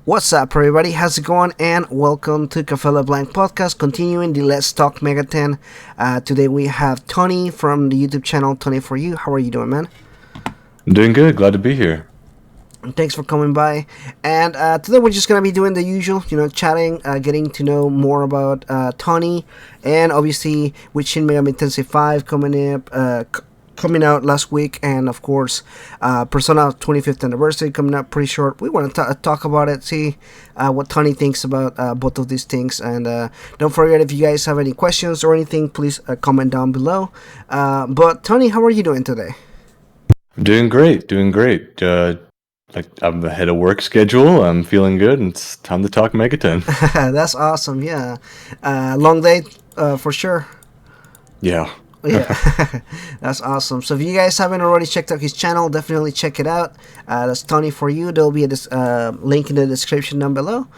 What's up, everybody? How's it going? And welcome to Cafe Blank Podcast, continuing the Let's Talk Megaten. Today we have Tony from the YouTube channel Tony4You. How are you doing, man? I'm doing good. Glad to be here. Thanks for coming by. And today we're just going to be doing the usual, chatting, getting to know more about Tony. And obviously with Shin Megami Tensei 5 coming out last week, and of course Persona 25th anniversary coming up pretty short. We want to talk about it, see what Tony thinks about both of these things, and don't forget, if you guys have any questions or anything, please comment down below. But Tony, how are you doing today? I'm doing great. I'm ahead of work schedule. I'm feeling good, and it's time to talk Megaten. That's awesome. Yeah, long day for sure. Yeah. Yeah, that's awesome. So if you guys haven't already checked out his channel, definitely check it out. That's Tony4You. There'll be a link in the description down below.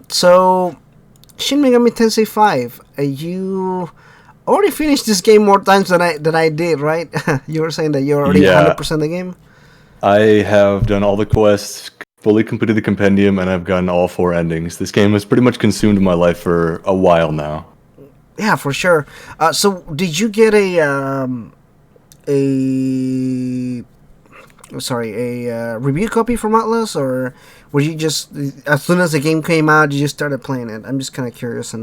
So Shin Megami Tensei 5, you already finished this game more times than I did, right? You were saying that you're already 100% the game. I have done all the quests, fully completed the compendium, and I've gotten all 4 endings. This game has pretty much consumed my life for a while now. Yeah, for sure. So did you get a review copy from Atlas, or were you just, as soon as the game came out, you just started playing it? I'm just kind of curious.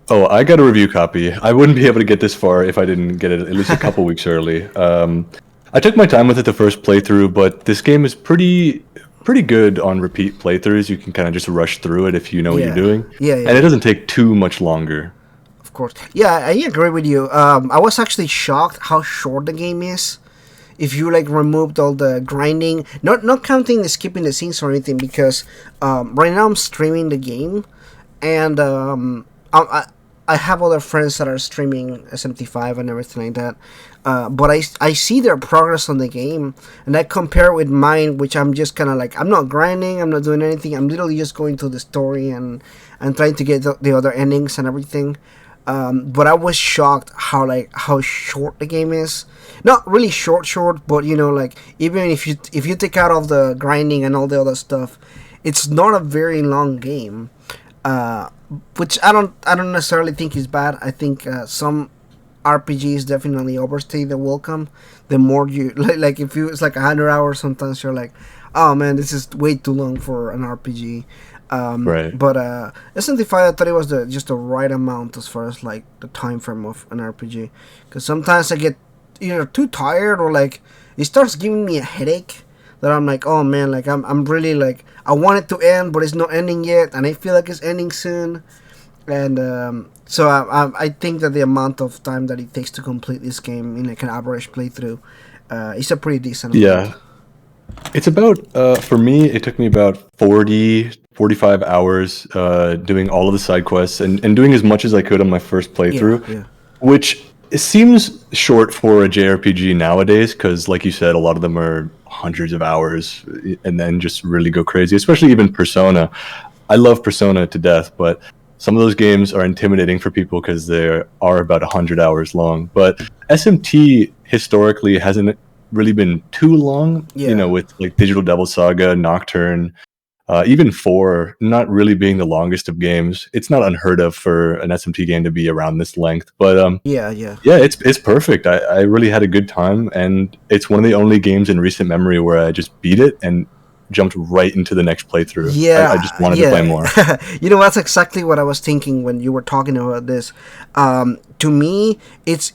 Oh, I got a review copy. I wouldn't be able to get this far if I didn't get it at least a couple weeks early. I took my time with it the first playthrough, but this game is pretty good on repeat playthroughs. You can kind of just rush through it if you know what you're doing. Yeah. And it doesn't take too much longer. Of course. Yeah, I agree with you. I was actually shocked how short the game is. If you removed all the grinding, not counting the skipping the scenes or anything, because right now I'm streaming the game, and I have other friends that are streaming SMT 5 and everything like that. But I see their progress on the game, and I compare it with mine, which I'm just kind of I'm not grinding, I'm not doing anything, I'm literally just going through the story and trying to get the other endings and everything. But I was shocked how short the game is. Not really short, but even if you take out all the grinding and all the other stuff, it's not a very long game. Which I don't necessarily think is bad. I think some RPGs definitely overstay the welcome. The more you if it's 100 hours, sometimes you're like, oh man, this is way too long for an RPG. Right. But SMT 5, I thought it was just the right amount as far as the time frame of an RPG. Because sometimes I get either too tired, or it starts giving me a headache, that I'm like, oh man, I'm really I want it to end, but it's not ending yet, and I feel like it's ending soon. And so I think that the amount of time that it takes to complete this game in an average playthrough is a pretty decent amount. Yeah. It's about, for me, it took me about 45 hours doing all of the side quests and doing as much as I could on my first playthrough, which seems short for a JRPG nowadays, because like you said, a lot of them are hundreds of hours and then just really go crazy, especially even Persona. I love Persona to death, but some of those games are intimidating for people because they are about 100 hours long. But SMT historically hasn't really been too long, with Digital Devil Saga, Nocturne, even 4 not really being the longest of games. It's not unheard of for an SMT game to be around this length, but it's perfect. I really had a good time, and it's one of the only games in recent memory where I just beat it and jumped right into the next playthrough. I just wanted to play more. That's exactly what I was thinking when you were talking about this. To me, it's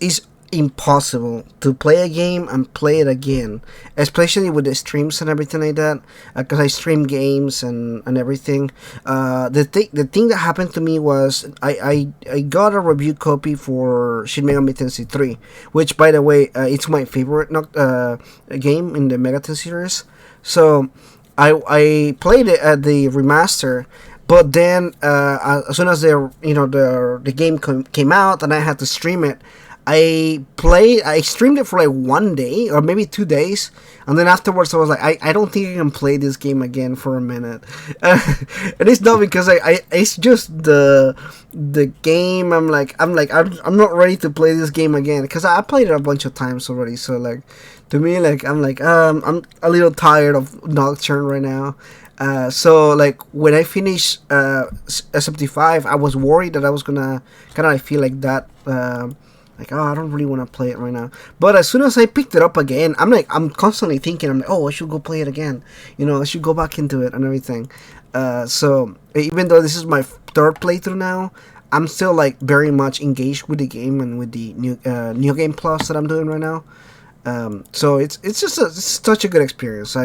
impossible to play a game and play it again, especially with the streams and everything like that, because I stream games and everything. The thing that happened to me was I got a review copy for Shin Megami Tensei 3, which, by the way, it's my favorite game in the Megaten series. So I played it at the remaster, but then as soon as the game came out and I had to stream it, I streamed it for like 1 day or maybe 2 days, and then afterwards I was like, I don't think I can play this game again for a minute. And it's not because it's just the game. I'm not ready to play this game again because I played it a bunch of times already. So like, to me, like I'm a little tired of Nocturne right now. So like when I finished SMT 5, I was worried that I was gonna kind of feel like that. Like, oh, I don't really want to play it right now. But as soon as I picked it up again, I'm constantly thinking, I'm like, oh, I should go play it again. I should go back into it and everything. So even though this is my third playthrough now, I'm still like very much engaged with the game and with the new game plus that I'm doing right now. So it's such a good experience.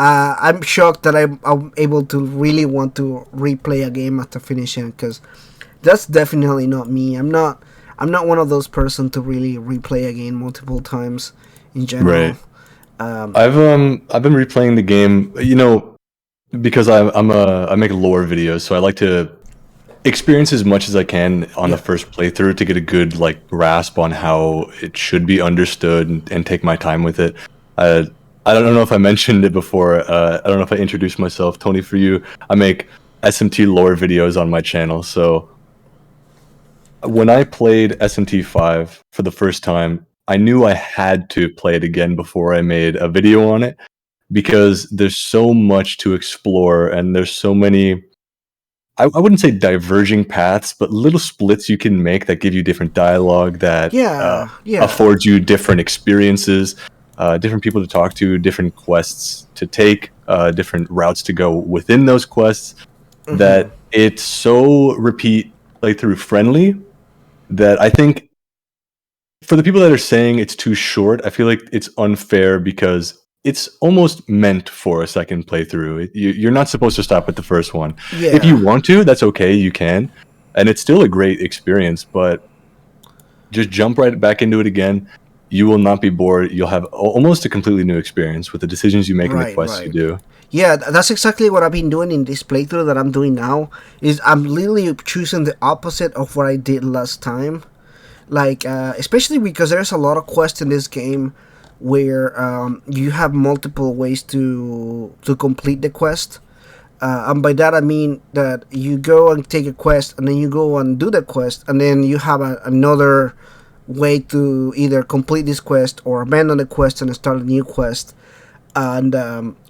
I'm shocked that I'm able to really want to replay a game after finishing, because that's definitely not me. I'm not one of those person to really replay a game multiple times in general. Right. I've been replaying the game, because I make lore videos, so I like to experience as much as I can on the first playthrough to get a good like grasp on how it should be understood and take my time with it. I don't know if I mentioned it before. I don't know if I introduced myself. Tony4You. I make SMT lore videos on my channel, so when I played SMT 5 for the first time, I knew I had to play it again before I made a video on it, because there's so much to explore and there's so many, I wouldn't say diverging paths, but little splits you can make that give you different dialogue, that affords you different experiences, different people to talk to, different quests to take, different routes to go within those quests, that it's so repeat playthrough friendly that I think for the people that are saying it's too short, I feel like it's unfair, because it's almost meant for a second playthrough. You're not supposed to stop at the first one. If you want to, that's okay, you can. And it's still a great experience, but just jump right back into it again. You will not be bored. You'll have almost a completely new experience with the decisions you make and the quests you do. Yeah, that's exactly what I've been doing in this playthrough that I'm doing now. Is I'm literally choosing the opposite of what I did last time. Like, especially because there's a lot of quests in this game where you have multiple ways to complete the quest. And by that I mean that you go and take a quest, and then you go and do the quest, and then you have another way to either complete this quest or abandon the quest and start a new quest.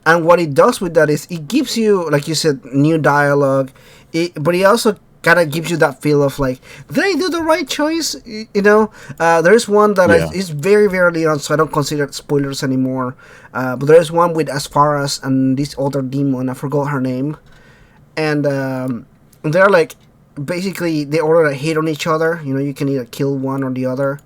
And what it does with that is it gives you, like you said, new dialogue, but it also kind of gives you that feel of like, did I do the right choice? There's one that is very, very early on, so I don't consider it spoilers anymore. But there's one with Asfaras and this other demon, I forgot her name. And they're like, basically, they all hate on each other. You can either kill one or the other.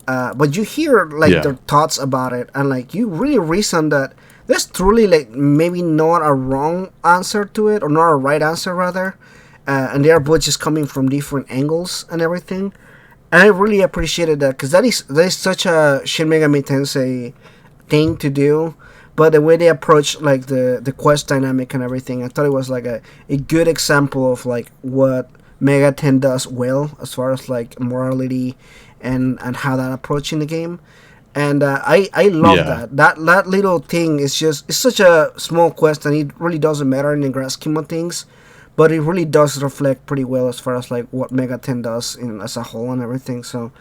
But you hear like their thoughts about it, and like you really reason that there's truly like maybe not a wrong answer to it, or not a right answer rather, and they are both just coming from different angles and everything. And I really appreciated that, because that is such a Shin Megami Tensei thing to do. But the way they approach like the quest dynamic and everything, I thought it was like a good example of like what Megaten does well as far as like morality and how that approach in the game. And I love that little thing is it's such a small quest, and it really doesn't matter in the grand scheme of things, but it really does reflect pretty well as far as like what Megaten does as a whole and everything. So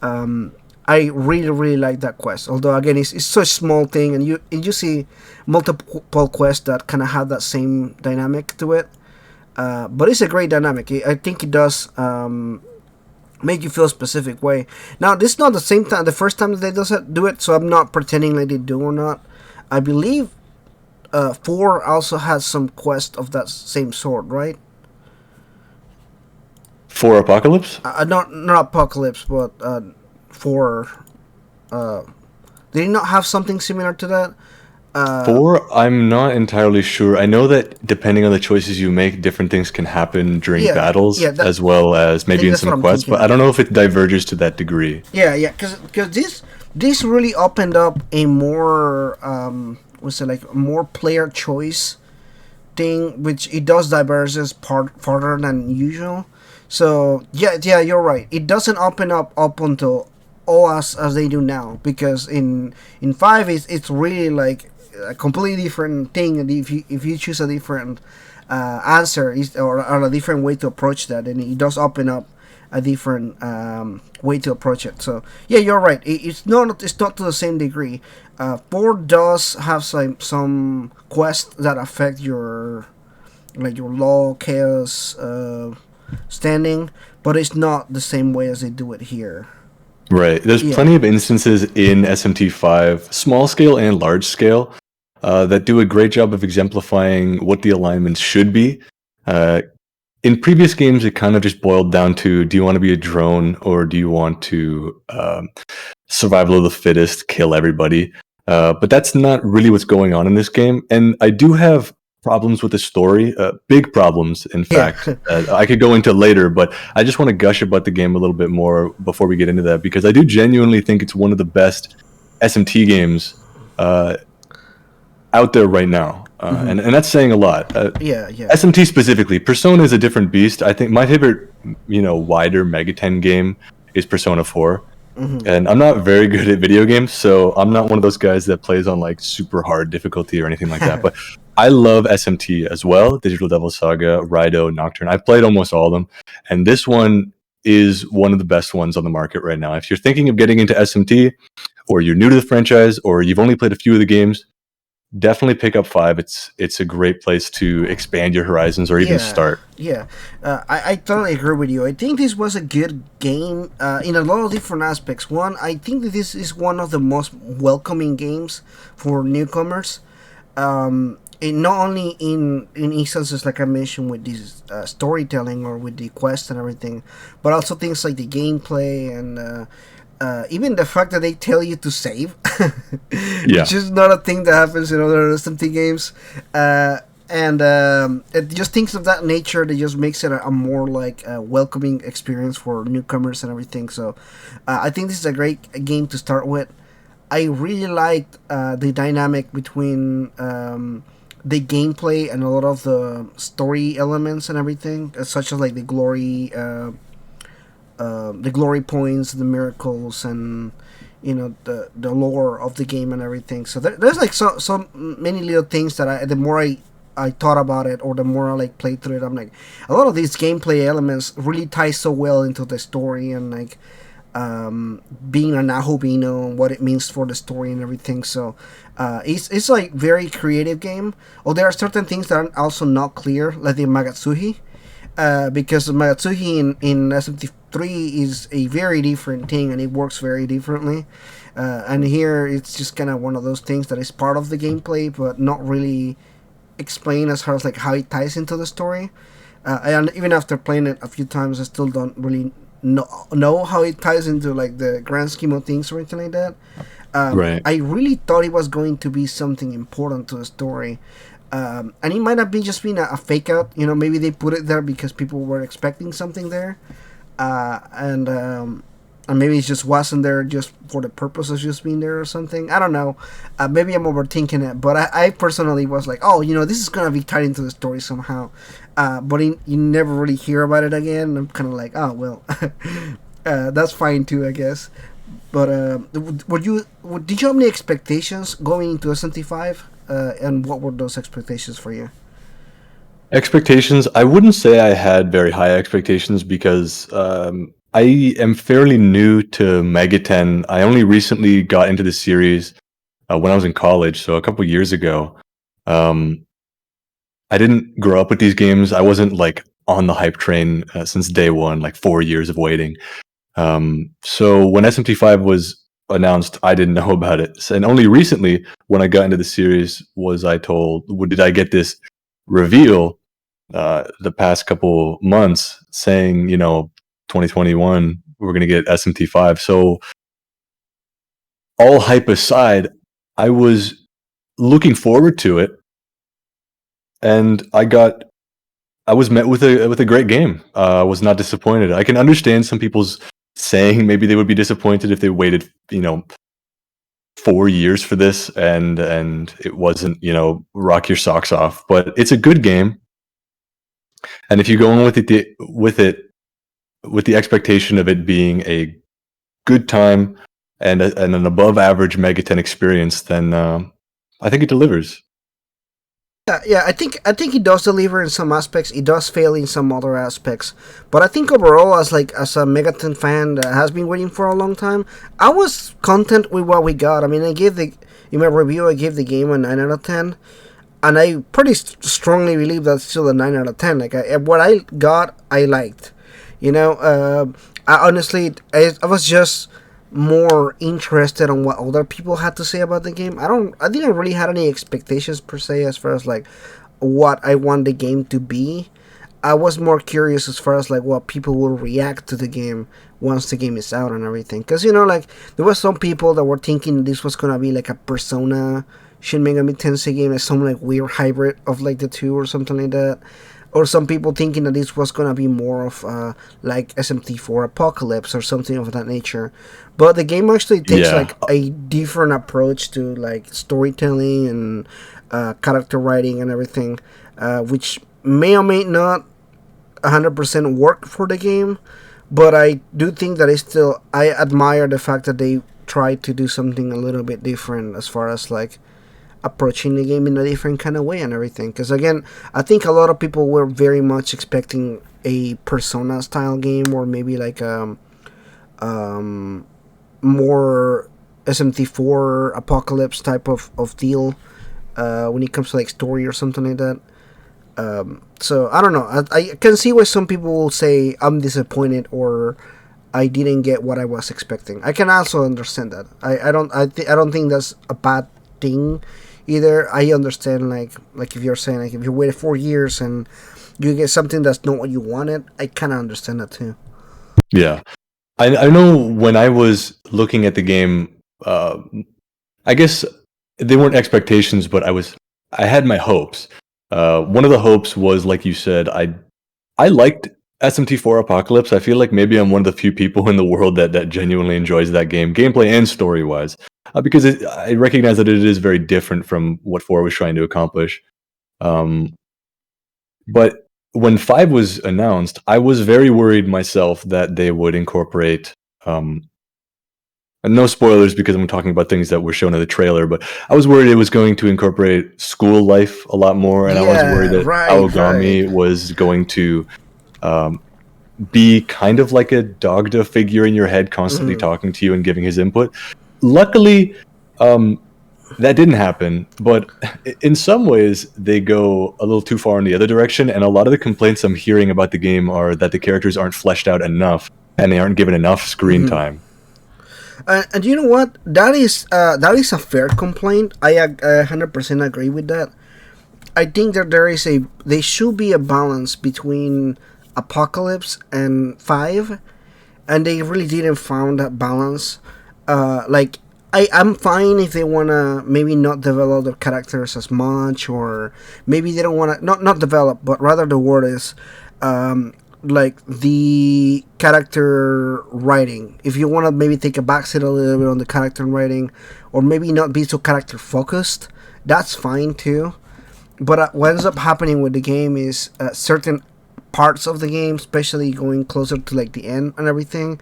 I really, really like that quest, although again it's such a small thing, and you see multiple quests that kind of have that same dynamic to it. But it's a great dynamic. I think it does make you feel a specific way. Now, this is not the first time that they do it, so I'm not pretending like they do or not. I believe 4 also has some quest of that same sort, right? For Apocalypse? Not Apocalypse, but 4. Did he not have something similar to that? 4, I'm not entirely sure. I know that depending on the choices you make, different things can happen during battles, as well as maybe in some quests, but I don't know if it diverges to that degree. Yeah, because this really opened up a more, more player choice thing, which it does diverges farther than usual. So, yeah, you're right. It doesn't open up until all as they do now, because in five it's really like a completely different thing, and if you choose a different answer or a different way to approach that, and it does open up a different way to approach it. So yeah, you're right. It's not to the same degree. Four does have some quests that affect your like your law chaos standing, but it's not the same way as they do it here. Right. There's Yeah. plenty of instances in SMT 5, small scale and large scale, that do a great job of exemplifying what the alignments should be. In previous games, it kind of just boiled down to, do you want to be a drone or do you want to survival of the fittest, kill everybody? But that's not really what's going on in this game. And I do have problems with the story, big problems, in fact, I could go into later, but I just want to gush about the game a little bit more before we get into that, because I do genuinely think it's one of the best SMT games out there right now. And that's saying a lot. SMT specifically. Persona is a different beast. I think my favorite, wider Megaten game is Persona 4. And I'm not very good at video games, so I'm not one of those guys that plays on like super hard difficulty or anything like that. But I love SMT as well. Digital Devil Saga, Raido, Nocturne. I've played almost all of them. And this one is one of the best ones on the market right now. If you're thinking of getting into SMT, or you're new to the franchise, or you've only played a few of the games, definitely pick up 5. It's a great place to expand your horizons or even start. I totally agree with you. I think this was a good game in a lot of different aspects. One, I think that this is one of the most welcoming games for newcomers. Not only in instances like I mentioned with this storytelling or with the quest and everything, but also things like the gameplay and even the fact that they tell you to save, which is not a thing that happens in other SMT games, and it just things of that nature that just makes it a more like welcoming experience for newcomers and everything. So I think this is a great game to start with. I really liked the dynamic between the gameplay and a lot of the story elements and everything, such as like the glory points, the miracles, and the lore of the game and everything. So there's like so many little things that the more I thought about it, or the more I like played through it, I'm like, a lot of these gameplay elements really tie so well into the story, and like being an Ahobino, what it means for the story and everything. So it's like very creative game. Or there are certain things that are also not clear, like the Magatsuhi. Because Magatsuhi in SMT3 is a very different thing, and it works very differently. And here it's just kind of one of those things that is part of the gameplay, but not really explained as far as like how it ties into the story. And even after playing it a few times, I still don't really know how it ties into like the grand scheme of things or anything like that. Right. I really thought it was going to be something important to the story. And it might have been just been a fake out. Maybe they put it there because people were expecting something there, and maybe it just wasn't there just for the purpose of just being there or something. I don't know. Maybe I'm overthinking it, but I personally was like, oh, this is gonna be tied into the story somehow. But you never really hear about it again. I'm kind of like, oh well, that's fine too, I guess. But did you have any expectations going into SMT5? And what were those expectations for you? Expectations? I wouldn't say I had very high expectations, because I am fairly new to Megaten. I only recently got into the series when I was in college, so a couple years ago. I didn't grow up with these games. I wasn't like on the hype train since day one, like 4 years of waiting. So when SMT5 was announced, I didn't know about it. And only recently, when I got into the series, was I told, did I get this reveal the past couple months saying, 2021, we're going to get SMT5. So all hype aside, I was looking forward to it, and I was met with a great game. I was not disappointed. I can understand some people's saying maybe they would be disappointed if they waited, 4 years for this, and it wasn't, rock your socks off. But it's a good game, and if you go in with the expectation of it being a good time and an above average Megaten experience, then I think it delivers. Yeah, I think it does deliver in some aspects. It does fail in some other aspects, but I think overall, as a Megaten fan that has been waiting for a long time, I was content with what we got. I mean, in my review, I gave the game a 9 out of 10, and I pretty strongly believe that's still a 9 out of 10. Like what I got, I liked. I honestly, I was just more interested on what other people had to say about the game. I didn't really have any expectations per se as far as like what I want the game to be. I was more curious as far as like what people will react to the game once the game is out and everything. Because like there was some people that were thinking this was gonna be like a Persona Shin Megami Tensei game, like some like weird hybrid of like the two or something like that. Or some people thinking that this was gonna be more of like SMT V Apocalypse or something of that nature. But the game actually takes like a different approach to like storytelling and character writing and everything, which may or may not 100% work for the game. But I do think that I admire the fact that they tried to do something a little bit different as far as like approaching the game in a different kind of way and everything. Because again, I think a lot of people were very much expecting a Persona style game, or maybe like more SMT IV Apocalypse type of deal when it comes to like story or something like that. So I don't know. I can see why some people will say I'm disappointed or I didn't get what I was expecting. I can also understand that. I don't think that's a bad thing either. I understand like if you're saying like if you waited 4 years and you get something that's not what you wanted, I kind of understand that too. Yeah, I know when I was looking at the game, I guess they weren't expectations, but I had my hopes. One of the hopes was, like you said, I liked SMT IV Apocalypse. I feel like maybe I'm one of the few people in the world that genuinely enjoys that game, gameplay and story wise, because I recognize that it is very different from what 4 was trying to accomplish. But when 5 was announced, I was very worried myself that they would incorporate. And no spoilers because I'm talking about things that were shown in the trailer, but I was worried it was going to incorporate school life a lot more, and I was worried that Aogami was going to be kind of like a Dogda figure in your head, constantly talking to you and giving his input. Luckily, that didn't happen, but in some ways, they go a little too far in the other direction, and a lot of the complaints I'm hearing about the game are that the characters aren't fleshed out enough, and they aren't given enough screen time. And you know what? That is a fair complaint. I 100% agree with that. I think that there should be a balance between Apocalypse and 5, and they really didn't found that balance. Like I'm fine if they wanna maybe not develop their characters as much, or maybe they don't wanna not develop, but rather the word is like the character writing. If you want to maybe take a backseat a little bit on the character writing, or maybe not be so character focused, that's fine too. But what ends up happening with the game is certain parts of the game, especially going closer to like the end and everything,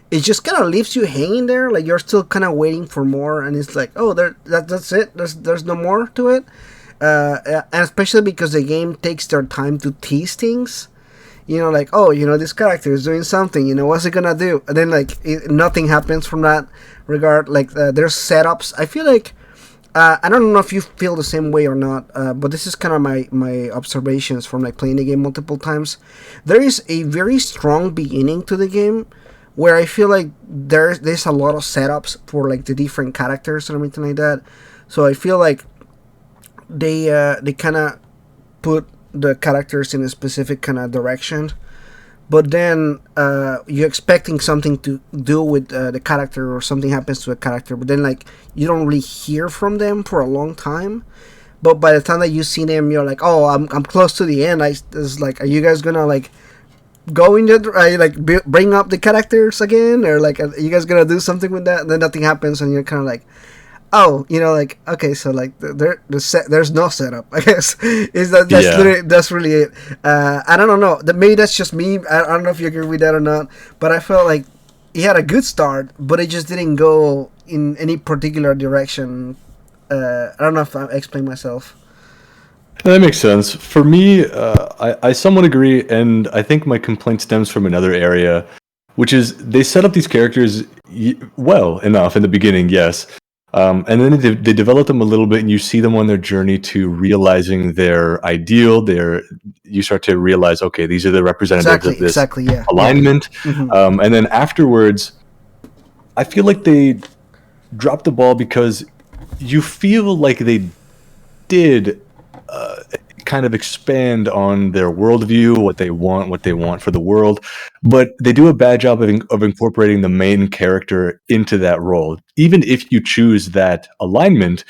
it just kind of leaves you hanging there. Like you're still kind of waiting for more, and it's like, oh, that's it. There's no more to it. And especially because the game takes their time to tease things. Like, oh, this character is doing something, what's it gonna do? And then, like, nothing happens from that regard. Like, there's setups. I feel like, I don't know if you feel the same way or not, but this is kind of my observations from, like, playing the game multiple times. There is a very strong beginning to the game where I feel like there's a lot of setups for, like, the different characters and everything like that. So I feel like they kind of put the characters in a specific kind of direction, but then you're expecting something to do with the character, or something happens to the character, but then like you don't really hear from them for a long time. But by the time that you see them, you're like, oh, I'm close to the end. It's like, are you guys gonna like go in the bring up the characters again, or like are you guys gonna do something with that? And then nothing happens, and you're kind of like, oh, like, okay, so like there's no setup, I guess. That's really it. I don't know. Maybe that's just me. I don't know if you agree with that or not, but I felt like he had a good start, but it just didn't go in any particular direction. I don't know if I explain myself. That makes sense. For me, I somewhat agree, and I think my complaint stems from another area, which is they set up these characters well enough in the beginning, yes, and then they develop them a little bit, and you see them on their journey to realizing their ideal. You start to realize, okay, these are the representatives of this Yeah, alignment, yeah. Mm-hmm. And then afterwards, I feel like they dropped the ball because you feel like they did kind of expand on their worldview, what they want for the world, but they do a bad job of incorporating the main character into that role. Even if you choose that alignment,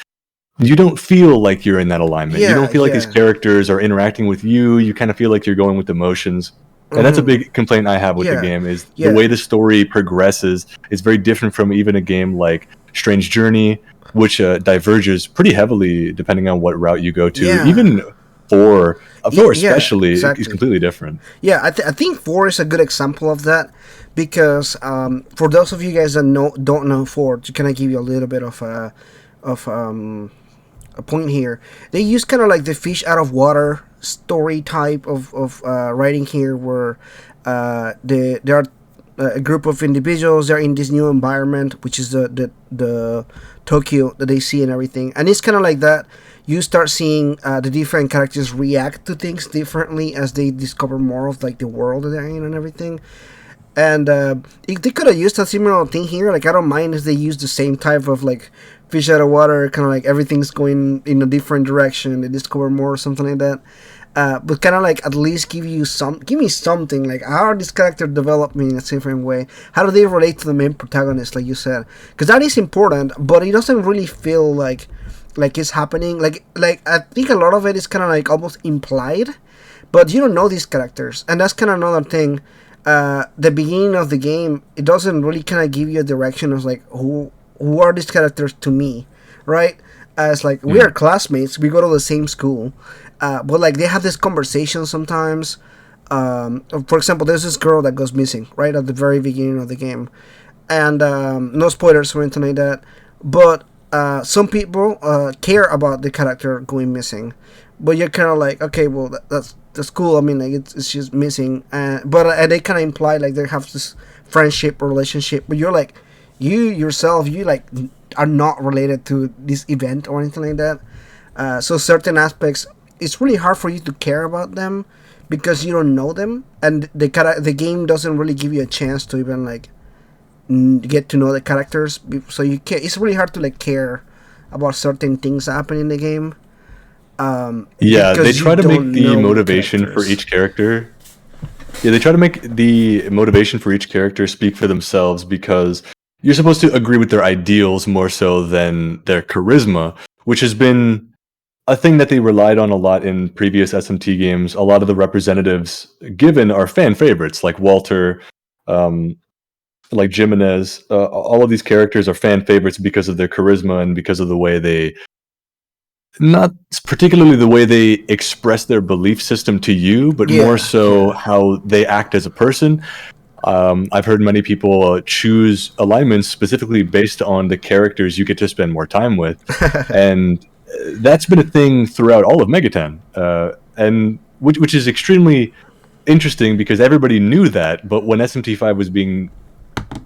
you don't feel like you're in that alignment. You Yeah, don't feel like these yeah. characters are interacting with you. You kind of feel like you're going with emotions. And that's a Mm-hmm. big complaint I have with the Yeah, game is the yeah. way the story progresses is very different from even a game like Strange Journey, which diverges pretty heavily depending on what route you go to. Yeah. Even four Yeah, especially is exactly. completely different. Yeah, I think four is a good example of that because for those of you guys that don't know four, to kind of give you a little bit of a point here, they use kind of like the fish out of water story type of writing here, where there are a group of individuals. They're in this new environment, which is the Tokyo that they see and everything, and it's kind of like that. You start seeing the different characters react to things differently as they discover more of like the world that they're in and everything. And they could have used a similar thing here. Like, I don't mind if they use the same type of like fish out of water, kind of like everything's going in a different direction. They discover more or something like that. But kind of like at least give me something like how are these characters developing in a different way? How do they relate to the main protagonist, like you said? Because that is important, but it doesn't really feel like it's happening. Like I think a lot of it is kind of like almost implied, but you don't know these characters, and that's kind of another thing. The beginning of the game, it doesn't really kind of give you a direction of like who are these characters to me, right? As like we are classmates, we go to the same school, but like they have this conversation sometimes. For example, there's this girl that goes missing right at the very beginning of the game, and no spoilers or anything like that. But some people care about the character going missing, but you're kind of like, okay, well that's cool. I mean, like it's just missing, but they kind of imply like they have this friendship or relationship, but you're like, you yourself, you like are not related to this event or anything like that. So certain aspects, it's really hard for you to care about them because you don't know them, and the game doesn't really give you a chance to even like get to know the characters. So you can It's really hard to like care about certain things that happen in the game. Yeah, they Because you try to make don't the know the motivation for characters. each character. Yeah, they try to make the motivation for each character speak for themselves because you're supposed to agree with their ideals more so than their charisma, which has been a thing that they relied on a lot in previous SMT games. A lot of the representatives given are fan favorites, like Walter, um, like Jimenez. All of these characters are fan favorites because of their charisma and because of the way they, not particularly the way they express their belief system to you, but more Yeah, so yeah. how they act as a person. I've heard many people choose alignments specifically based on the characters you get to spend more time with, and that's been a thing throughout all of Megaten, and which is extremely interesting because everybody knew that. But when SMT5 was being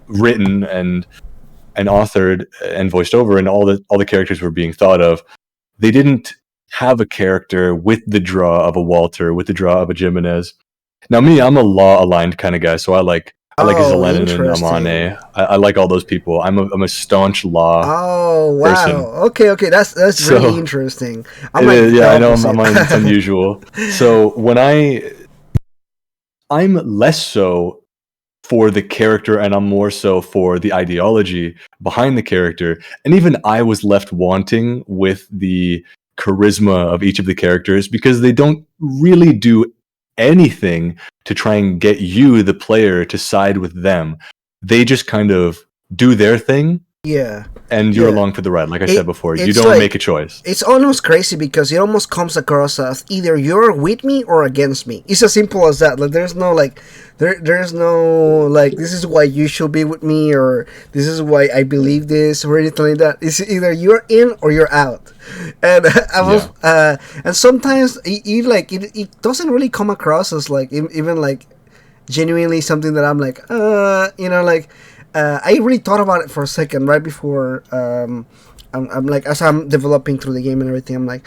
written and authored and voiced over, and all the characters were being thought of, they didn't have a character with the draw of a Walter, with the draw of a Jimenez. Now, me, I'm a law aligned kind of guy, so I like Oh, Zelenin and interesting. Amane. I like all those people. I'm a staunch law Oh, wow. person. Okay. That's really So interesting. I'm it like is, the yeah, I know opposite. it's unusual. So I'm less so for the character and I'm more so for the ideology behind the character. And even I was left wanting with the charisma of each of the characters because they don't really do anything to try and get you, the player, to side with them. They just kind of do their thing Yeah, and you're yeah. along for the ride. Like I said before, you It's don't like make a choice. it's almost crazy because it almost comes across as either you're with me or against me. It's as simple as that. Like there's no like there's no like this is why you should be with me or this is why I believe this or anything like that. It's either you're in or you're out. And I was Yeah. and sometimes it doesn't really come across as like even like genuinely something that I'm like, like I really thought about it for a second right before I'm like as I'm developing through the game and everything. I'm like,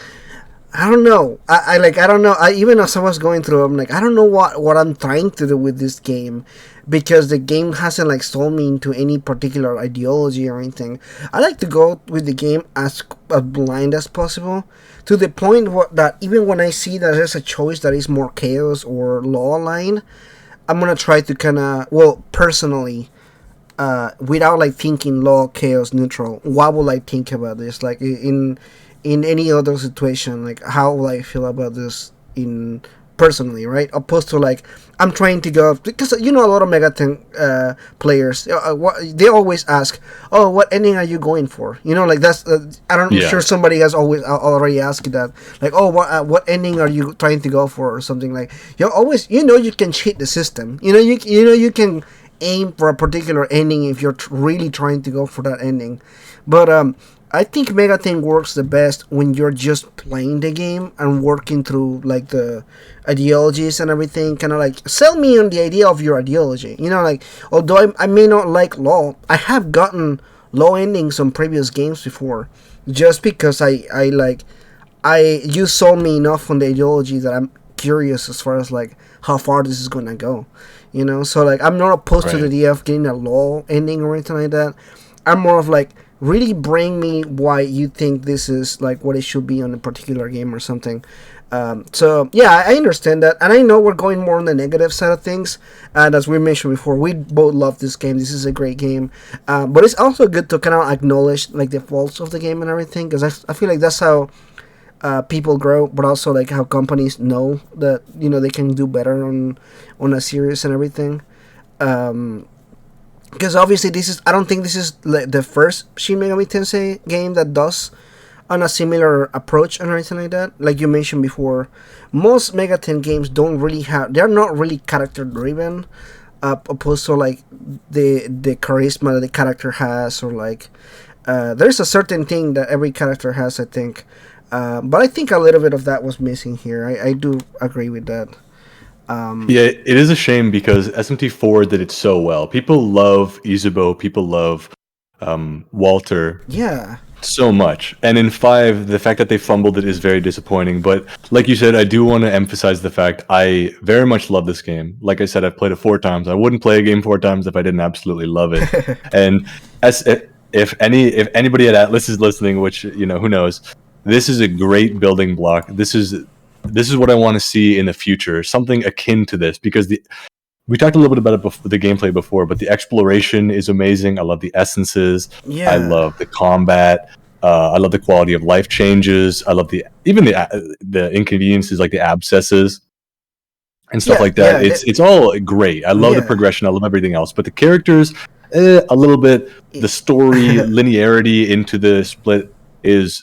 I don't know. I don't know. I even as I was going through, I'm like, I don't know what I'm trying to do with this game, because the game hasn't like sold me into any particular ideology or anything. I like to go with the game as blind as possible, to the point that even when I see that there's a choice that is more chaos or law aligned, I'm gonna try to kind of personally, without like thinking law, chaos, neutral. What will I think about this? Like in any other situation, like how will I feel about this in personally, right? Opposed to like I'm trying to go because a lot of Megaten players, they always ask, "Oh, what ending are you going for?" Like that's I'm Yeah. sure somebody has always already asked that, like, "Oh, what ending are you trying to go for?" or something like. You always you can cheat the system. You can aim for a particular ending if you're really trying to go for that ending, but I think Megaten works the best when you're just playing the game and working through like the ideologies and everything. Kind of like sell me on the idea of your ideology. Like although I may not like law, I have gotten law endings on previous games before, just because you sold me enough on the ideology that I'm curious as far as like how far this is gonna go. So like I'm not opposed to the Right. idea of getting a law ending or anything like that. I'm more of like really bring me why you think this is like what it should be on a particular game or something. So yeah, I understand that, and I know we're going more on the negative side of things. And as we mentioned before, we both love this game. This is a great game, but it's also good to kind of acknowledge like the faults of the game and everything, because I feel like that's how people grow, but also like how companies know that they can do better on a series and everything. Um, because obviously I don't think this is the first Shin Megami Tensei game that does on a similar approach and everything like that. Like you mentioned before, most Megaten games they're not really character driven, opposed to like the charisma that the character has, or like there's a certain thing that every character has, I think. But I think a little bit of that was missing here. I do agree with that. Yeah, it is a shame because SMT4 did it so well. People love Izubo, people love Walter Yeah. so much. And in 5, the fact that they fumbled it is very disappointing. But like you said, I do want to emphasize the fact I very much love this game. Like I said, I've played it 4 times. I wouldn't play a game 4 times if I didn't absolutely love it. And as if anybody at Atlas is listening, which who knows, this is a great building block. This is what I want to see in the future, something akin to this, because we talked a little bit about it before, the gameplay before, but the exploration is amazing. I love the essences. I Yeah. love the combat. I love the quality of life changes. I love the inconveniences, like the abscesses and stuff Yeah. like that. Yeah. It's all great. I love the Yeah. progression. I love everything else, but the characters, a little bit. The story linearity into the split is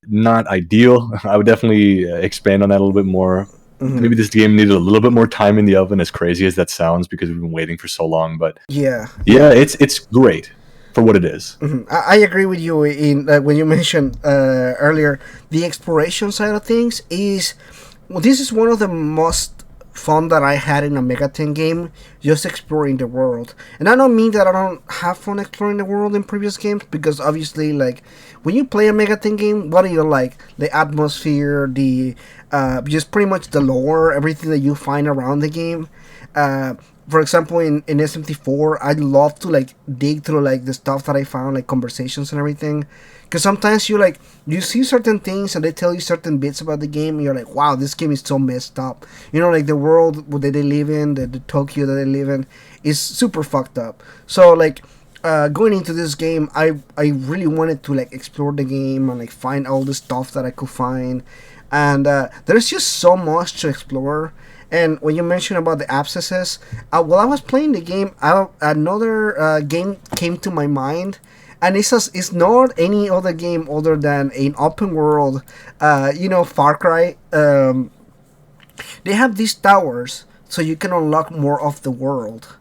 not ideal. I would definitely expand on that a little bit more. Mhm. Maybe this game needed a little bit more time in the oven, as crazy as that sounds, because we've been waiting for so long. But Yeah. yeah, Yeah. it's great for what it is. I agree with you in when you mentioned earlier the exploration side of things is this is one of the most fun that I had in a Megaten game, just exploring the world. And I don't mean that I don't have fun exploring the world in previous games, because obviously like when you play a Megaten game, what do you like? The atmosphere, the just pretty much the lore, everything that you find around the game. For example, in SMT4, I love to like dig through like the stuff that I found, like conversations and everything, because sometimes you see certain things and they tell you certain bits about the game, and you're like, wow, this game is so messed up. Like the world that they live in, the Tokyo that they live in, is super fucked up. So like. Going into this game, I really wanted to like explore the game and like find all the stuff that I could find, and there's just so much to explore. And when you mentioned about the abscesses, while I was playing the game, another game came to my mind, and it's not any other game other than an open world. Far Cry. They have these towers, so you can unlock more of the world.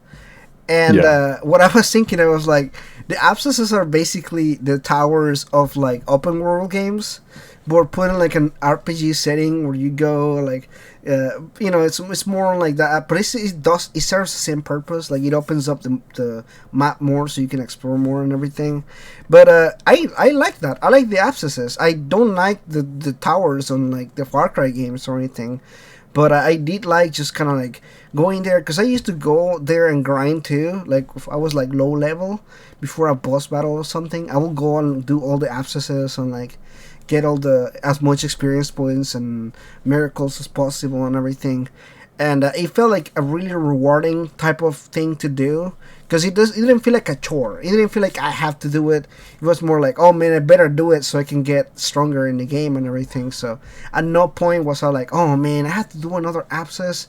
And Yeah. what I was thinking, I was like, the abscesses are basically the towers of like open world games, but we're putting like an RPG setting where you go like, it's more like that. But it serves the same purpose. Like it opens up the map more, so you can explore more and everything. But I like that. I like the abscesses. I don't like the towers on like the Far Cry games or anything. But I did like just kind of like going there because I used to go there and grind too. Like if I was like low level before a boss battle or something, I would go and do all the abscesses and like get all the as much experience points and miracles as possible and everything. And it felt like a really rewarding type of thing to do because it didn't feel like a chore. It didn't feel like I have to do it. It was more like, oh man, I better do it so I can get stronger in the game and everything. So at no point was I like, oh man, I have to do another abscess.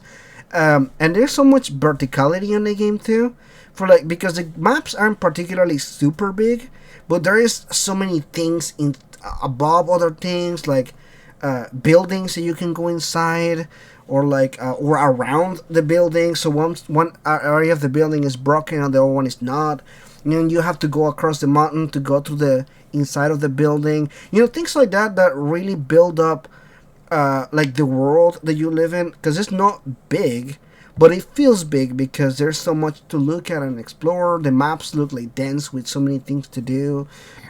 And there's so much verticality in the game too, for like because the maps aren't particularly super big, but there is so many things in above other things like buildings that you can go inside or like or around the building. So one area of the building is broken and the other one is not. And then you have to go across the mountain to go to the inside of the building. Things like that that really build up like the world that you live in because it's not big. But it feels big because there's so much to look at and explore. The maps look like dense with so many things to do,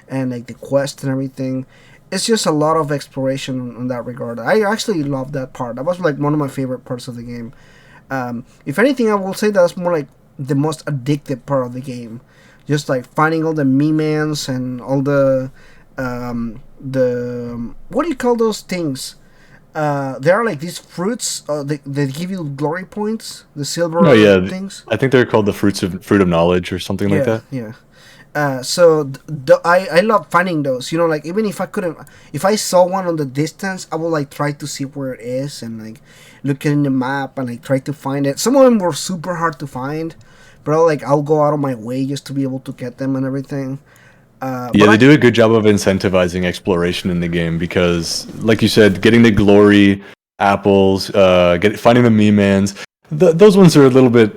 and like the quest and everything. It's just a lot of exploration in that regard. I actually love that part. That was like one of my favorite parts of the game. If anything, I will say that's more like the most addictive part of the game. Just like finding all the memans and all the what do you call those things? There are like these fruits that give you glory points, the silver Oh yeah, things. I think they're called the fruit of knowledge or something like Yeah, that. yeah. I love finding those. Like even if I saw one on the distance, I would like try to see where it is and like look in the map and like try to find it. Some of them were super hard to find, but I'll go out of my way just to be able to get them and everything. Yeah, But they do a good job of incentivizing exploration in the game because, like you said, getting the glory apples, finding the memans, those ones are a little bit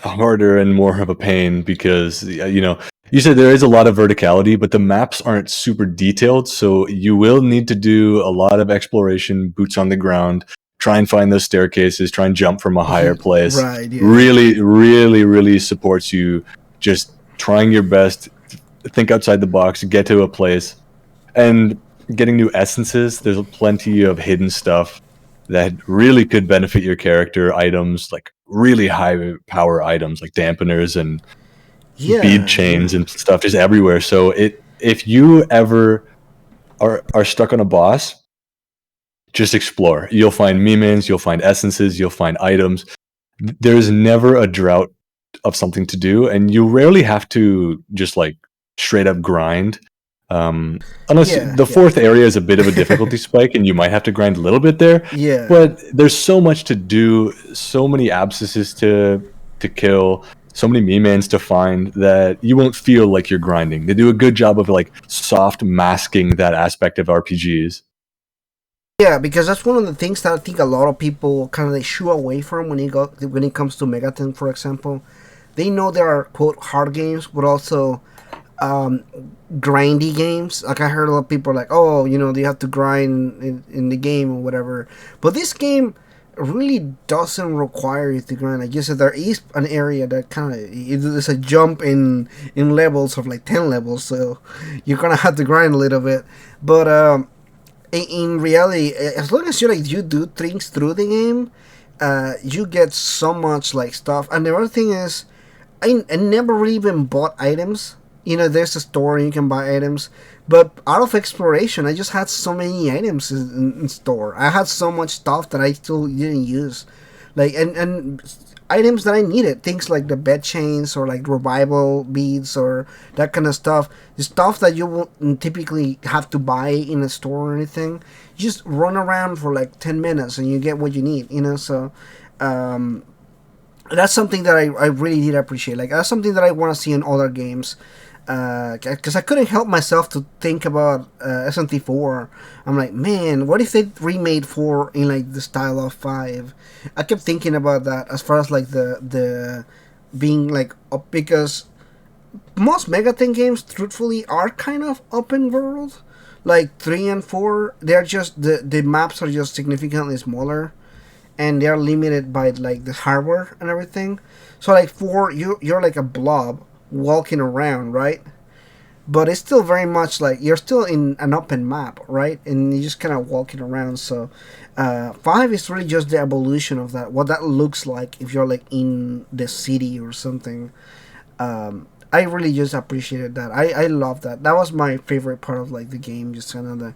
harder and more of a pain because you said there is a lot of verticality, but the maps aren't super detailed, so you will need to do a lot of exploration, boots on the ground, try and find those staircases, try and jump from a higher place. right, yeah, Really, really, really supports you just trying your best, think outside the box, get to a place, and getting new essences. There's plenty of hidden stuff that really could benefit your character. Items like really high power items like dampeners and bead yeah, chains yeah. and stuff just everywhere. So if you ever are stuck on a boss, just explore. You'll find memans, you'll find essences, you'll find items. There's never a drought of something to do, and you rarely have to just like straight up grind. Unless Yeah, the yeah. fourth area is a bit of a difficulty spike, and you might have to grind a little bit there. Yeah. But there's so much to do, so many abscesses to kill, so many memans to find that you won't feel like you're grinding. They do a good job of like soft masking that aspect of RPGs. Yeah, because that's one of the things that I think a lot of people kind of like shoo away from when it comes to Megaten, for example. They know there are quote hard games, but also um, grindy games. Like I heard a lot of people like, oh, you have to grind in the game or whatever. But this game really doesn't require you to grind. Like you said, there is an area that kind of there's a jump in levels of like 10 levels, so you're gonna have to grind a little bit. But in reality, as long as you do things through the game, you get so much like stuff. And the other thing is, I never really even bought items. There's a store and you can buy items, but out of exploration, I just had so many items in store. I had so much stuff that I still didn't use, like and items that I needed, things like the bed chains or like revival beads or that kind of stuff. The stuff that you won't typically have to buy in a store or anything. You just run around for like 10 minutes and you get what you need. So. That's something that I really did appreciate. Like that's something that I want to see in other games. because I couldn't help myself to think about SMT 4. I'm like, man, what if they remade 4 in like the style of 5? I kept thinking about that as far as like the being like up, because most Megaten games, truthfully, are kind of open world. Like 3 and 4, they're just the maps are just significantly smaller, and they're limited by like the hardware and everything. So like 4, you're like a blob walking around, right? But it's still very much like you're still in an open map, right? And you're just kind of walking around. So 5 is really just the evolution of that, what that looks like if you're like in the city or something. I really just appreciated that. I love that. That was my favorite part of like the game, just kind of the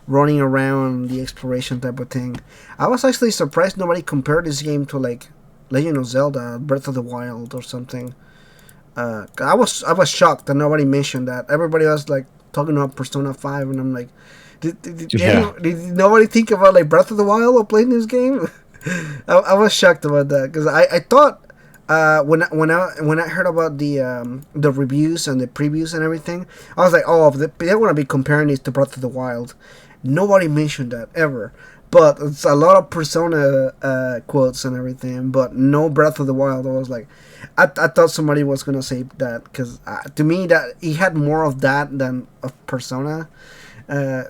running around, the exploration type of thing. I was actually surprised nobody compared this game to like Legend of Zelda, Breath of the Wild, or something. I was shocked that nobody mentioned that. Everybody was like talking about Persona 5, and I'm like, did nobody think about like Breath of the Wild or playing this game? I was shocked about that, because I thought when I heard about the reviews and the previews and everything, I was like, oh, they're gonna be comparing this to Breath of the Wild. Nobody mentioned that ever. But it's a lot of Persona quotes and everything, but no Breath of the Wild. I was like, I thought somebody was gonna say that, because to me that he had more of that than of Persona.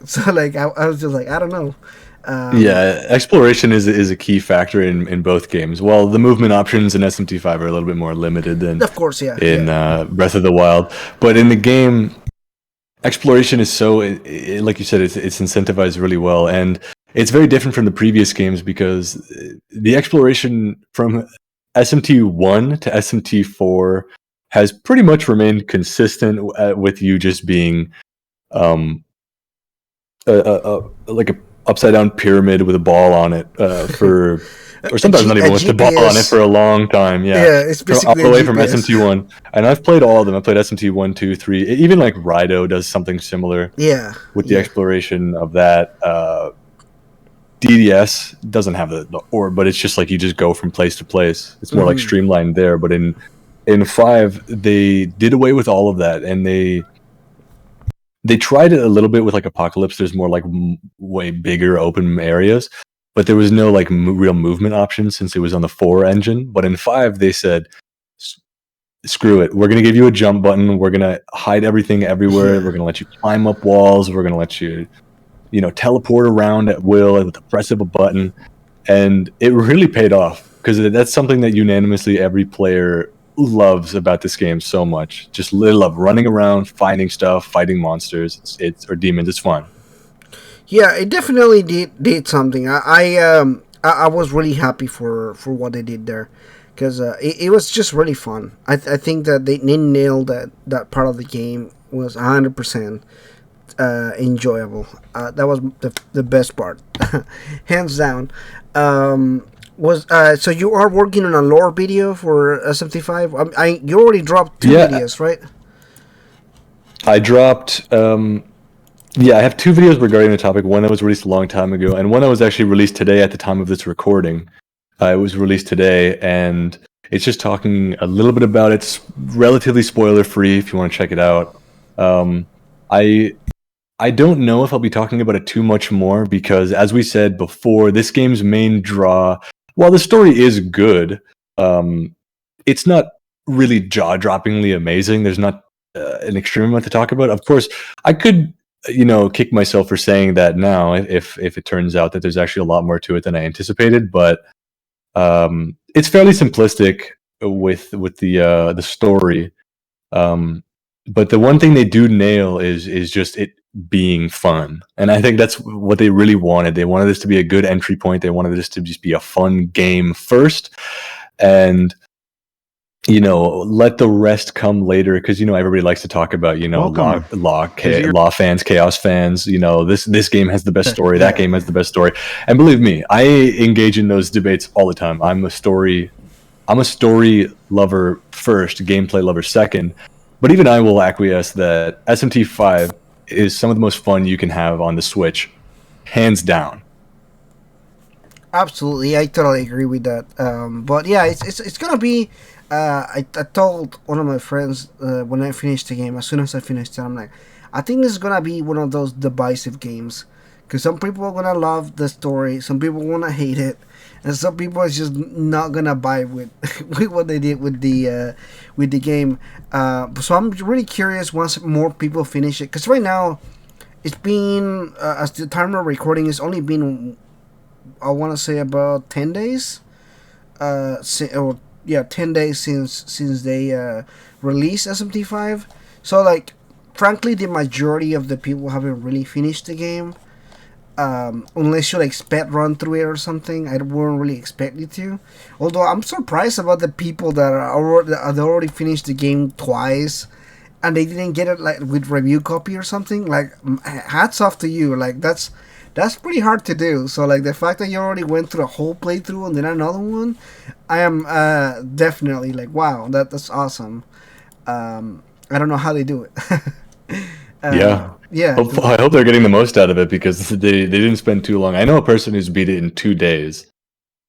So like I was just like, I don't know. Yeah, exploration is a key factor in both games. Well, the movement options in SMT5 are a little bit more limited than Of course, yeah, in yeah. Breath of the Wild, but in the game, exploration is so like you said, it's incentivized really well, and it's very different from the previous games because the exploration from SMT1 to SMT4 has pretty much remained consistent with you just being um, like a upside down pyramid with a ball on it for, or sometimes not even with the ball on it for a long time. Yeah, Yeah, it's all basically the a way from GPS. SMT1, and I've played all of them. I played SMT1, 2, 3. Even like Rido does something similar Yeah, with the yeah. exploration of that. DDS doesn't have the orb, but it's just like you just go from place to place. It's more like Hmm. streamlined there. But in 5, they did away with all of that, and they tried it a little bit with like Apocalypse. There's more like way bigger open areas, but there was no like real movement options since it was on the 4 engine. But in 5, they said, screw it. We're going to give you a jump button. We're going to hide everything everywhere. Yeah. We're going to let you climb up walls. We're going to let you, teleport around at will with the press of a button. And it really paid off because that's something that unanimously every player loves about this game so much. Just they love running around, finding stuff, fighting monsters, it's or demons. It's fun. Yeah, it definitely did something. I was really happy for what they did there, because it was just really fun. I think that they nailed that part of the game. Was 100% enjoyable. That was the best part, hands down. Was so you are working on a lore video for SMT5? You already dropped 2 videos, right? I dropped. Yeah, I have 2 videos regarding the topic. One that was released a long time ago, and one that was actually released today at the time of this recording. It was released today, and it's just talking a little bit about it. It's relatively spoiler free if you want to check it out. I I don't know if I'll be talking about it too much more because, as we said before, this game's main draw, while the story is good, um, it's not really jaw-droppingly amazing. There's not an extreme amount to talk about. Of course, I could, kick myself for saying that now if it turns out that there's actually a lot more to it than I anticipated. But it's fairly simplistic with the story. Um, but the one thing they do nail is just it being fun, and I think that's what they really wanted. They wanted this to be a good entry point. They wanted this to just be a fun game first, and let the rest come later. Because everybody likes to talk about Welcome. Is it your law fans, chaos fans. This game has the best story. That Yeah. game has the best story, and believe me, I engage in those debates all the time. I'm a story lover first, gameplay lover second. But even I will acquiesce that SMT5 is some of the most fun you can have on the Switch, hands down. Absolutely, I totally agree with that. But yeah, it's gonna be I told one of my friends when I finished the game. As soon as I finished it, I'm like, I think this is gonna be one of those divisive games, because some people are gonna love the story, some people wanna hate it, and some people are just not gonna buy with with what they did with the game. So I'm really curious once more people finish it, because right now it's been as the time of recording, it's only been, I want to say, about 10 days. Or yeah, 10 days since they released SMT 5. So like, frankly, the majority of the people haven't really finished the game. Unless you like sped run through it or something, I wouldn't really expect you to. Although I'm surprised about the people that they already finished the game twice, and they didn't get it like with review copy or something. Like, hats off to you. Like, that's pretty hard to do. So like, the fact that you already went through a whole playthrough and then another one, I am definitely like, wow, that's awesome. I don't know how they do it. Yeah. Yeah. I hope they're getting the most out of it, because they didn't spend too long. I know a person who's beat it in 2 days.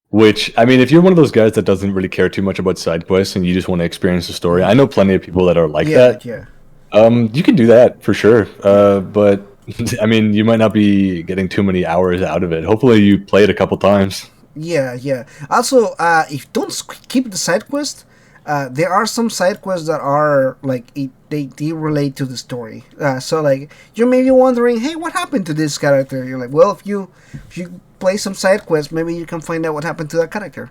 Which, I mean, if you're one of those guys that doesn't really care too much about side quests and you just want to experience the story, I know plenty of people that are like that. Yeah. You can do that for sure. But I mean, you might not be getting too many hours out of it. Hopefully, you play it a couple times. Yeah. Also, if don't keep the side quest, there are some side quests that are like they relate to the story. So like, you may be wondering, hey, what happened to this character? You're like, well, if you play some side quests, maybe you can find out what happened to that character.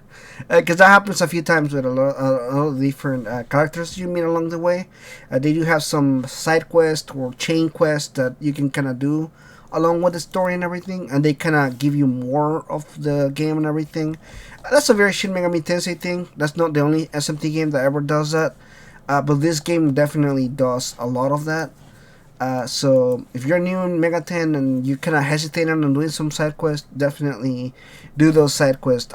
Because that happens a few times with a lot of different characters you meet along the way. They do have some side quests or chain quests that you can kind of do along with the story and everything, and they kind of give you more of the game and everything. That's a very Shin Megami Tensei thing. That's not the only SMT game that ever does that, but this game definitely does a lot of that. So if you're new in Megaten and you kind of hesitate on doing some side quests, definitely do those side quests.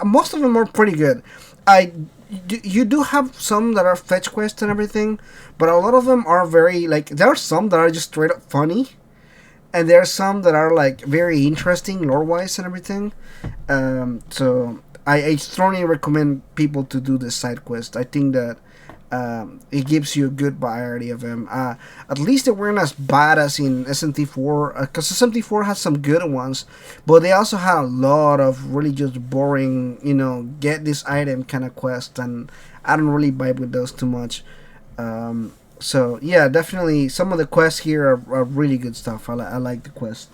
Most of them are pretty good. You do have some that are fetch quests and everything, but a lot of them are very like, there are some that are just straight up funny, and there are some that are like very interesting lore wise and everything. So I strongly recommend people to do the side quest. I think that it gives you a good variety of them. At least they weren't as bad as in SMT4, because SMT4 has some good ones, but they also had a lot of really just boring, get this item kind of quest, and I don't really vibe with those too much. So yeah, definitely some of the quests here are really good stuff. I like the quest.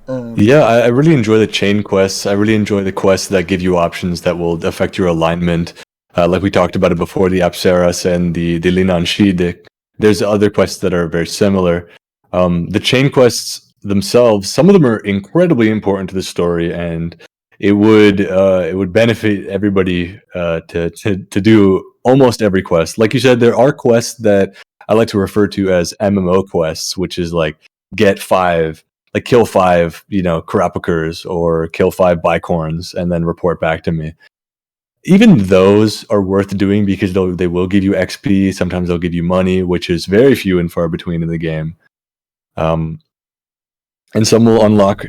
Yeah, I really enjoy the chain quests. I really enjoy the quests that give you options that will affect your alignment. Like we talked about it before, the Apsaras and the Linan Shide. There's other quests that are very similar. The chain quests themselves, some of them are incredibly important to the story, and it would benefit everybody to do almost every quest. Like you said, there are quests that I like to refer to as MMO quests, which is like get 5, like kill 5, Karapakurs, or kill 5 bicorns, and then report back to me. Even those are worth doing because they will give you XP. Sometimes they'll give you money, which is very few and far between in the game. And some will unlock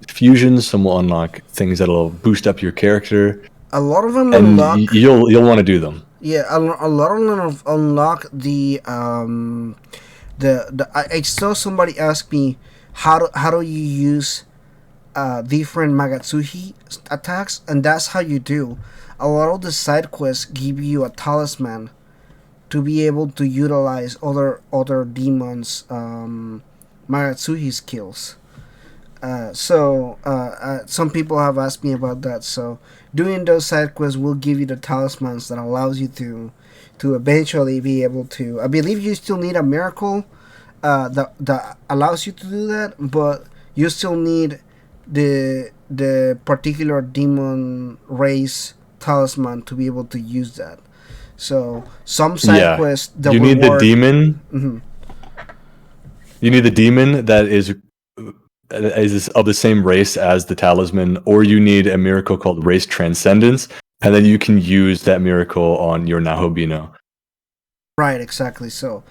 fusions. Some will unlock things that'll boost up your character. A lot of them and unlock. You'll want to do them. Yeah, a lot of them unlock the I saw somebody ask me how do you use different Magatsuhi attacks, and that's how you do. A lot of the side quests give you a talisman to be able to utilize other demons' Magatsuhi skills. So some people have asked me about that. So doing those side quests will give you the talismans that allows you to eventually be able to. I believe you still need a miracle that allows you to do that, but you still need the particular demon race talisman to be able to use that. So some side quests that you need the demon. Mm-hmm. You need the demon that is of the same race as the talisman, or you need a miracle called Race Transcendence, and then you can use that miracle on your Nahobino. Right, exactly. So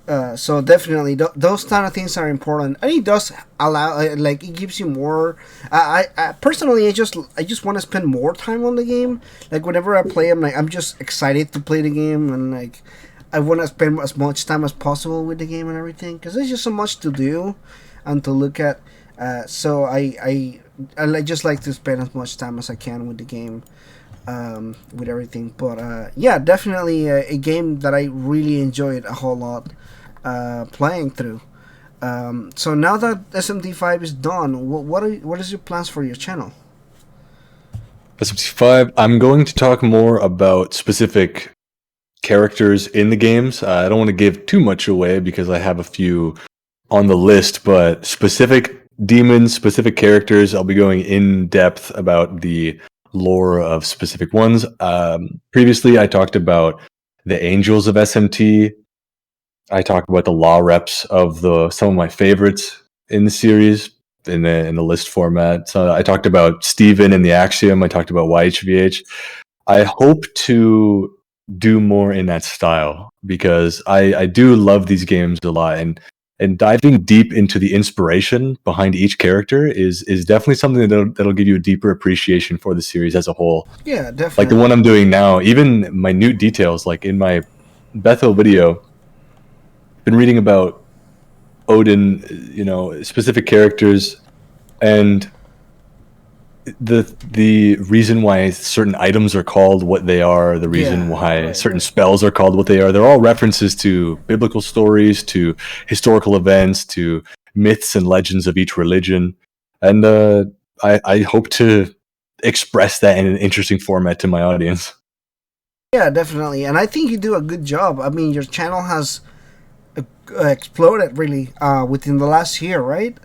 So definitely, those kind of things are important, and it does allow, like, it gives you more. I personally, I just want to spend more time on the game. Like whenever I play, I'm just excited to play the game, and like, I want to spend as much time as possible with the game and everything, because there's just so much to do and to look at. So just like to spend as much time as I can with the game, with everything. But yeah, definitely a game that I really enjoyed a whole lot playing through. So now that SMT 5 is done, what is your plans for your channel? SMT 5, I'm going to talk more about specific characters in the games. I don't want to give too much away because I have a few on the list, but specific demons, specific characters, I'll be going in depth about the lore of specific ones. Previously, I talked about the angels of SMT. I talked about the law reps of some of my favorites in the series in the list format. So I talked about Steven and the Axiom. I talked about YHVH. I hope to do more in that style because I do love these games a lot, and diving deep into the inspiration behind each character is definitely something that'll give you a deeper appreciation for the series as a whole. Yeah, definitely. Like the one I'm doing now, even minute details, like in my Bethel video, been reading about Odin, specific characters, and the reason why certain items are called what they are, the reason why certain spells are called what they are, they're all references to biblical stories, to historical events, to myths and legends of each religion. And I hope to express that in an interesting format to my audience. Yeah, definitely. And I think you do a good job. I mean, your channel has exploded really within the last year, right?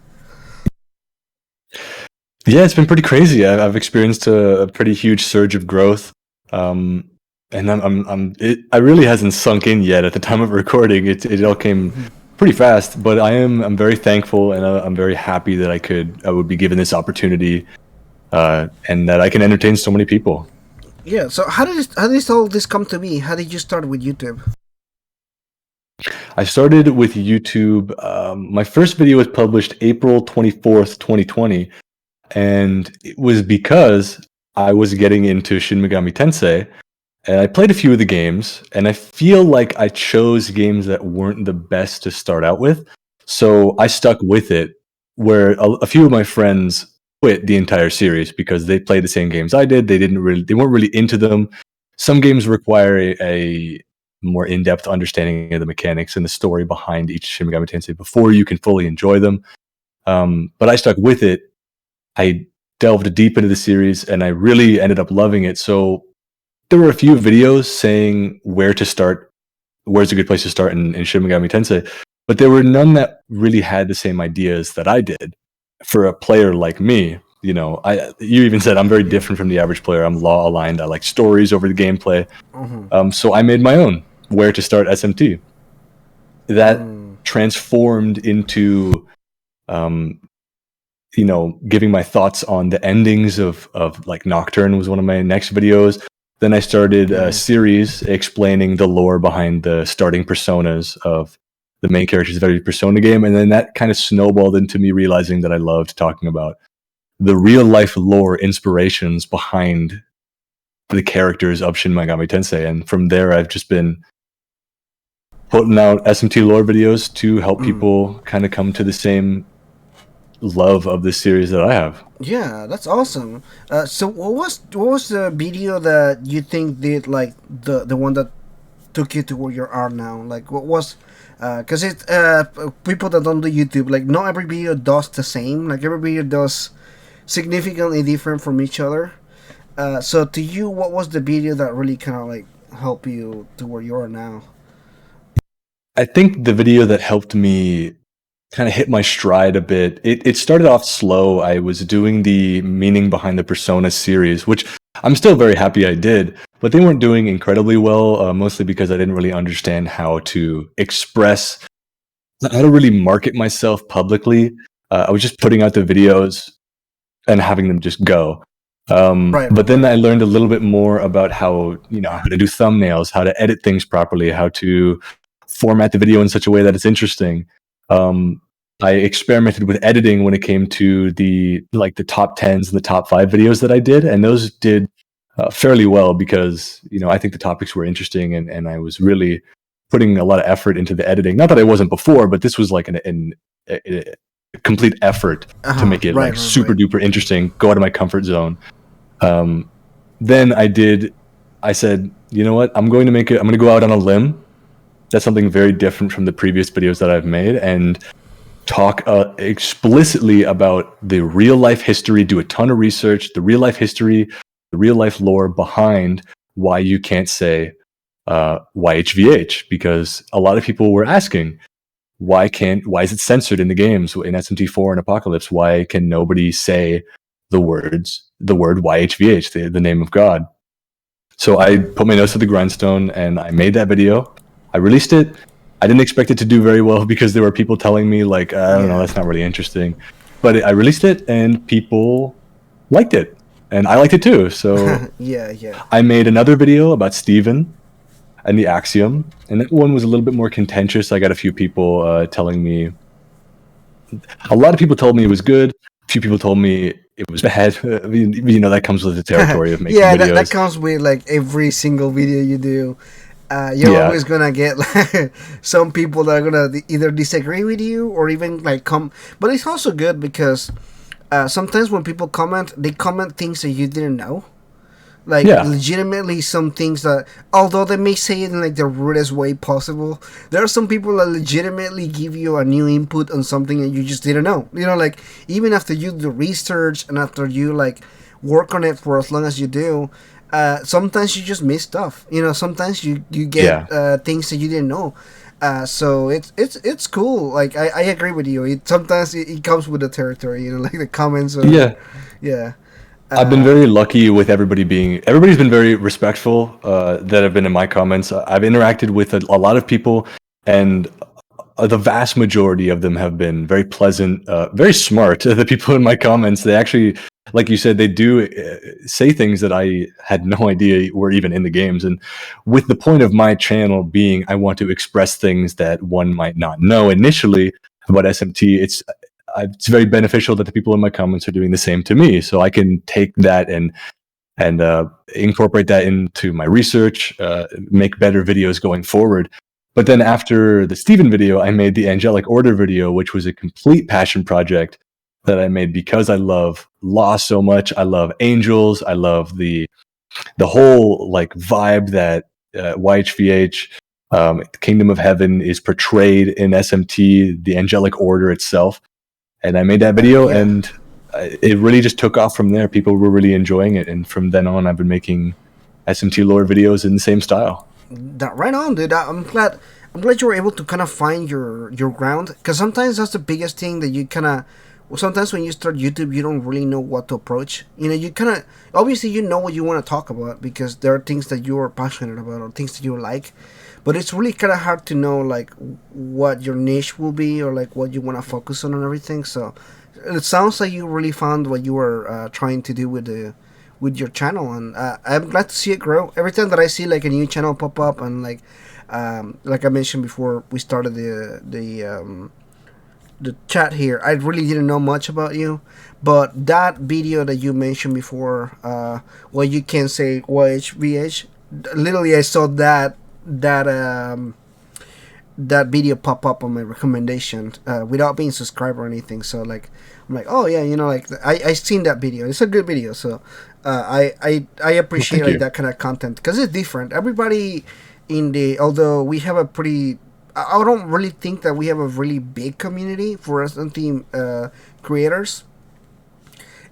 Yeah, it's been pretty crazy. I've experienced a pretty huge surge of growth, and I really hasn't sunk in yet. At the time of recording, it all came pretty fast. But I'm very thankful, and I'm very happy that I would be given this opportunity, and that I can entertain so many people. Yeah. So how did all this come to be? How did you start with YouTube? I started with YouTube. My first video was published April 24th, 2020. And it was because I was getting into Shin Megami Tensei, and I played a few of the games, and I feel like I chose games that weren't the best to start out with. So I stuck with it, where a few of my friends quit the entire series because they played the same games I did. They weren't really into them. Some games require a more in-depth understanding of the mechanics and the story behind each Shin Megami Tensei before you can fully enjoy them. But I stuck with it. I delved deep into the series and I really ended up loving it. So there were a few videos saying where to start, where's a good place to start in Shin Megami Tensei, but there were none that really had the same ideas that I did. For a player like me, you even said I'm very different from the average player. I'm law aligned. I like stories over the gameplay. So I made my own where to start SMT. That transformed into giving my thoughts on the endings of like Nocturne was one of my next videos. Then I started a series explaining the lore behind the starting personas of the main characters of every Persona game. And then that kind of snowballed into me realizing that I loved talking about the real life lore inspirations behind the characters of Shin Megami Tensei. And from there, I've just been putting out SMT lore videos to help people kind of come to the same love of the series that I have. Yeah, that's awesome. So what was the video that you think did like the one that took you to where you are now? Like what was because it people that don't do YouTube, like not every video does the same. Like every video does significantly different from each other. So to you, what was the video that really kind of like helped you to where you are now? I think the video that helped me kind of hit my stride a bit. It started off slow. I was doing the meaning behind the Persona series, which I'm still very happy I did, but they weren't doing incredibly well, mostly because I didn't really understand how to really market myself publicly. I was just putting out the videos and having them just go. But then I learned a little bit more about how to do thumbnails, how to edit things properly, how to format the video in such a way that it's interesting. I experimented with editing when it came to the top 10s and the top 5 videos that I did, and those did fairly well because I think the topics were interesting, and I was really putting a lot of effort into the editing. Not that I wasn't before, but this was like a complete effort to make it super duper interesting, go out of my comfort zone. Then I said, you know what, I'm going to go out on a limb. That's something very different from the previous videos that I've made, and talk explicitly about the real life history, do a ton of research, the real life history, the real life lore behind why you can't say YHVH, because a lot of people were asking, why is it censored in the games in SMT 4 and Apocalypse? Why can nobody say the word YHVH, the name of God? So I put my nose to the grindstone and I made that video. I released it. I didn't expect it to do very well because there were people telling me like, I don't know, that's not really interesting. But I released it and people liked it, and I liked it too. So I made another video about Steven and the Axiom, and that one was a little bit more contentious. I got a few people telling me, a lot of people told me it was good. A few people told me it was bad. That comes with the territory of making videos. That comes with like every single video you do. You're always gonna get like some people that are gonna either disagree with you or even like come. But it's also good because sometimes when people comment, they comment things that you didn't know. Like legitimately some things that, although they may say it in like the rudest way possible, there are some people that legitimately give you a new input on something that you just didn't know. Like even after you do research and after you like work on it for as long as you do, sometimes you just miss stuff. Sometimes you get things that you didn't know. So it's cool. Like I agree with you. Sometimes it comes with the territory. Like the comments. I've been very lucky with everybody's been very respectful that have been in my comments. I've interacted with a lot of people, and the vast majority of them have been very pleasant, very smart. The people in my comments, they actually, like you said, they do say things that I had no idea were even in the games. And with the point of my channel being, I want to express things that one might not know initially about SMT, it's very beneficial that the people in my comments are doing the same to me, so I can take that and incorporate that into my research, make better videos going forward. But then after the Steven video, I made the Angelic Order video, which was a complete passion project that I made because I love Law so much. I love angels. I love the whole like vibe that YHVH, Kingdom of Heaven, is portrayed in SMT, the Angelic Order itself. And I made that video, and it really just took off from there. People were really enjoying it, and from then on, I've been making SMT lore videos in the same style. Right on, dude. I'm glad you were able to kind of find your ground, because sometimes that's the biggest thing that you kind of. Sometimes when you start YouTube, you don't really know what to approach. You kind of obviously you know what you want to talk about because there are things that you are passionate about or things that you like. But it's really kind of hard to know like what your niche will be or like what you want to focus on and everything. So it sounds like you really found what you were trying to do with your channel, and I'm glad to see it grow. Every time that I see like a new channel pop up, and like I mentioned before we started the chat here, I really didn't know much about you, but that video that you mentioned before, well, you can say YHVH. Literally, I saw that video pop up on my recommendation without being subscribed or anything. So like I'm like, oh yeah, like I seen that video. It's a good video. So I appreciate like that kind of content because it's different. Everybody although we have a pretty, I don't really think that we have a really big community for SMT creators.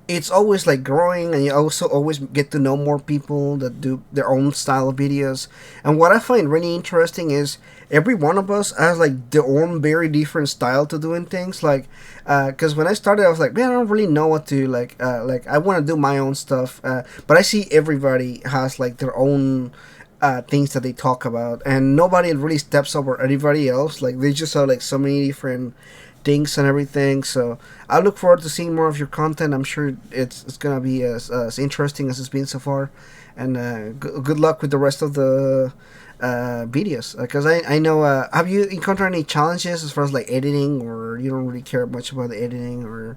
It's always like growing, and you also always get to know more people that do their own style of videos. And what I find really interesting is every one of us has like their own very different style to doing things. Like, because when I started, I was like, man, I don't really know what to like I want to do my own stuff. But I see everybody has like their own things that they talk about, and nobody really steps over anybody else. Like they just have like so many different things and everything. So I look forward to seeing more of your content. I'm sure it's gonna be as interesting as it's been so far, and good luck with the rest of the videos. Because I know, have you encountered any challenges as far as like editing, or you don't really care much about the editing, or?